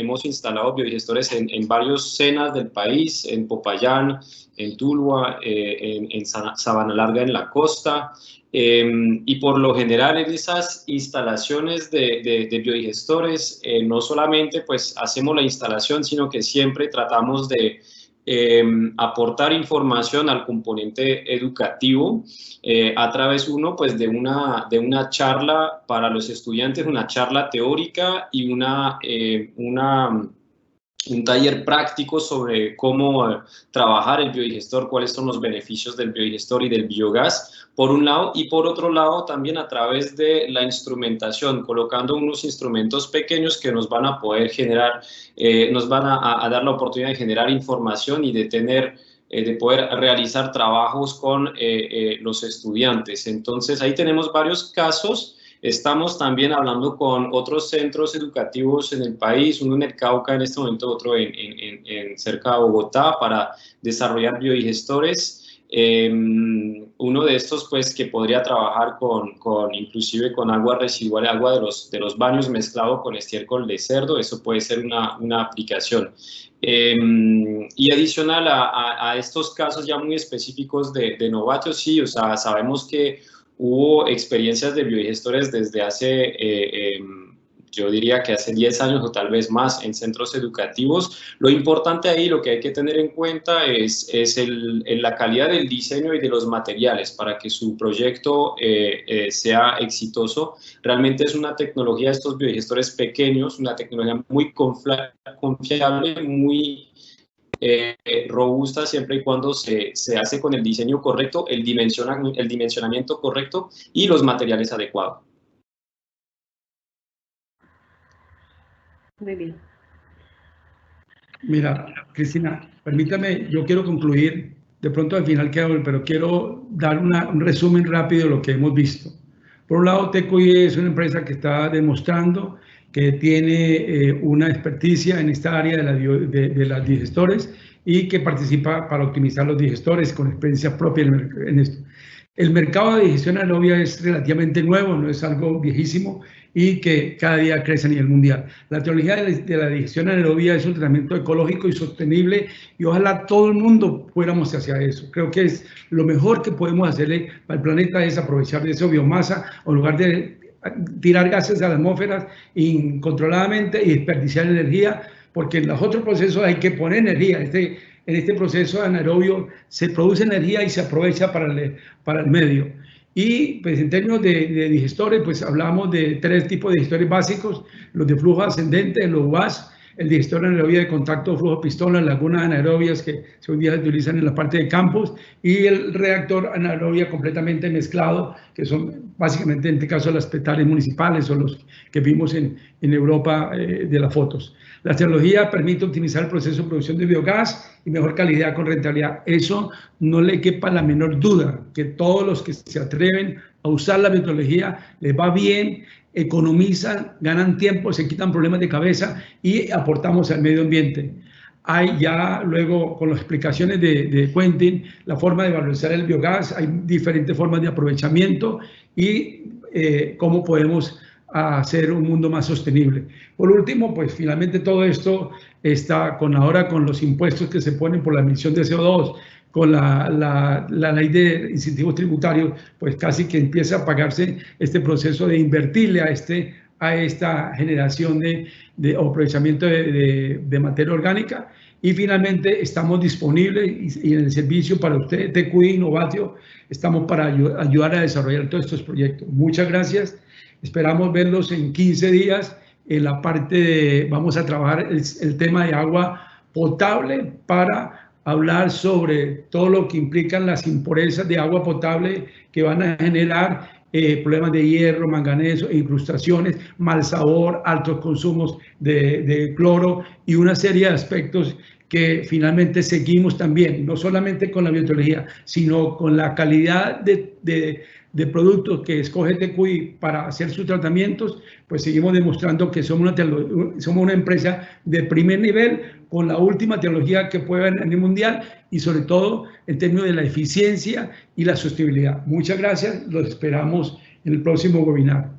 biodigestores en varios senas del país, en Popayán, en Tuluá, en Sabana Larga en la costa, y por lo general en esas instalaciones de biodigestores no solamente pues hacemos la instalación, sino que siempre tratamos de aportar información al componente educativo a través pues de una charla para los estudiantes, una charla teórica y un taller práctico sobre cómo trabajar el biodigestor, cuáles son los beneficios del biodigestor y del biogás, por un lado, y por otro lado también a través de la instrumentación, colocando unos instrumentos pequeños que nos van a poder generar, nos van a dar la oportunidad de generar información y de poder realizar trabajos con los estudiantes. Entonces ahí tenemos varios casos. Estamos también hablando con otros centros educativos en el país, uno en el Cauca en este momento, otro cerca de Bogotá, para desarrollar biodigestores. Uno de estos pues que podría trabajar inclusive con agua residual, agua de los baños mezclado con estiércol de cerdo. Eso puede ser una aplicación. Y adicional a estos casos ya muy específicos de Novatio, sí, o sea, sabemos que hubo experiencias de biodigestores desde hace, yo diría que hace 10 años o tal vez más en centros educativos. Lo importante ahí, lo que hay que tener en cuenta es la calidad del diseño y de los materiales para que su proyecto sea exitoso. Realmente es una tecnología, estos biodigestores pequeños, una tecnología muy confiable, muy robusta siempre y cuando se hace con el diseño correcto, el dimensionamiento correcto y los materiales adecuados. Muy bien. Mira, Cristina, permítame, yo quiero concluir, de pronto al final quedo, pero quiero dar un resumen rápido de lo que hemos visto. Por un lado, TECOI es una empresa que está demostrando que tiene una experticia en esta área de las digestores y que participa para optimizar los digestores con experiencia propia en esto. El mercado de digestión anaerobia es relativamente nuevo, no es algo viejísimo y que cada día crece a nivel mundial. La tecnología de la digestión anaerobia es un tratamiento ecológico y sostenible y ojalá todo el mundo fuéramos hacia eso. Creo que es lo mejor que podemos hacerle al planeta, es aprovechar de esa biomasa en lugar de tirar gases a la atmósfera incontroladamente y desperdiciar energía, porque en los otros procesos hay que poner energía. En este proceso anaerobio se produce energía y se aprovecha para el medio. Y pues en términos de digestores, pues hablamos de 3 tipos de digestores básicos: los de flujo ascendente, los WAS, el digestor anaerobia de contacto flujo pistón, las lagunas anaerobias que hoy día se utilizan en la parte de campus, y el reactor anaerobia completamente mezclado, que son básicamente en este caso las petales municipales o los que vimos en Europa de las fotos. La tecnología permite optimizar el proceso de producción de biogás y mejor calidad con rentabilidad. Eso no le quepa la menor duda, que todos los que se atreven a usar la biotecnología, les va bien, economizan, ganan tiempo, se quitan problemas de cabeza y aportamos al medio ambiente. Hay ya luego, con las explicaciones de Quentin, la forma de valorizar el biogás, hay diferentes formas de aprovechamiento y cómo podemos hacer un mundo más sostenible. Por último, pues finalmente todo esto está ahora con los impuestos que se ponen por la emisión de CO2, con la ley de incentivos tributarios, pues casi que empieza a pagarse este proceso de invertirle a esta generación de aprovechamiento de materia orgánica. Y finalmente estamos disponibles y en el servicio para usted, TQI, Novatio, estamos para ayudar a desarrollar todos estos proyectos. Muchas gracias. Esperamos verlos en 15 días. En la parte vamos a trabajar el tema de agua potable para hablar sobre todo lo que implican las impurezas de agua potable que van a generar problemas de hierro, manganeso, incrustaciones, mal sabor, altos consumos de cloro y una serie de aspectos que finalmente seguimos también, no solamente con la biotecnología, sino con la calidad de productos que escoge TQI para hacer sus tratamientos, pues seguimos demostrando que somos una empresa de primer nivel con la última tecnología que puede haber a nivel mundial y sobre todo en términos de la eficiencia y la sostenibilidad. Muchas gracias, los esperamos en el próximo webinar.